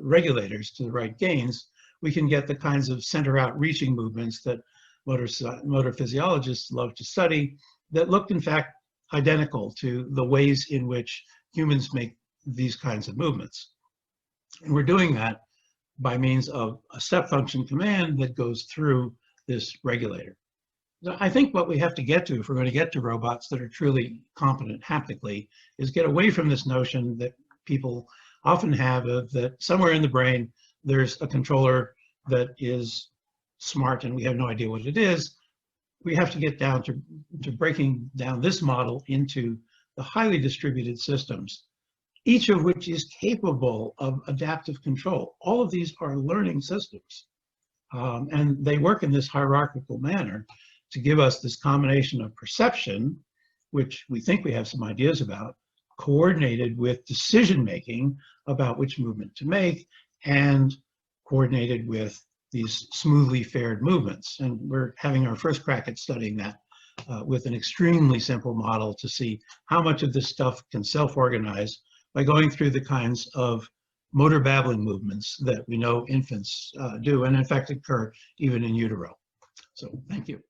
regulators to the right gains, we can get the kinds of center-out reaching movements that motor physiologists love to study that look, in fact, identical to the ways in which humans make these kinds of movements. And we're doing that by means of a step function command that goes through this regulator. So I think what we have to get to, if we're going to get to robots that are truly competent haptically, is get away from this notion that people often have of that somewhere in the brain there's a controller that is smart and we have no idea what it is. We have to get down to breaking down this model into the highly distributed systems, each of which is capable of adaptive control. All of these are learning systems, and they work in this hierarchical manner to give us this combination of perception, which we think we have some ideas about, coordinated with decision-making about which movement to make, and coordinated with these smoothly fared movements. And we're having our first crack at studying that with an extremely simple model to see how much of this stuff can self-organize by going through the kinds of motor babbling movements that we know infants do, and in fact occur even in utero. So thank you.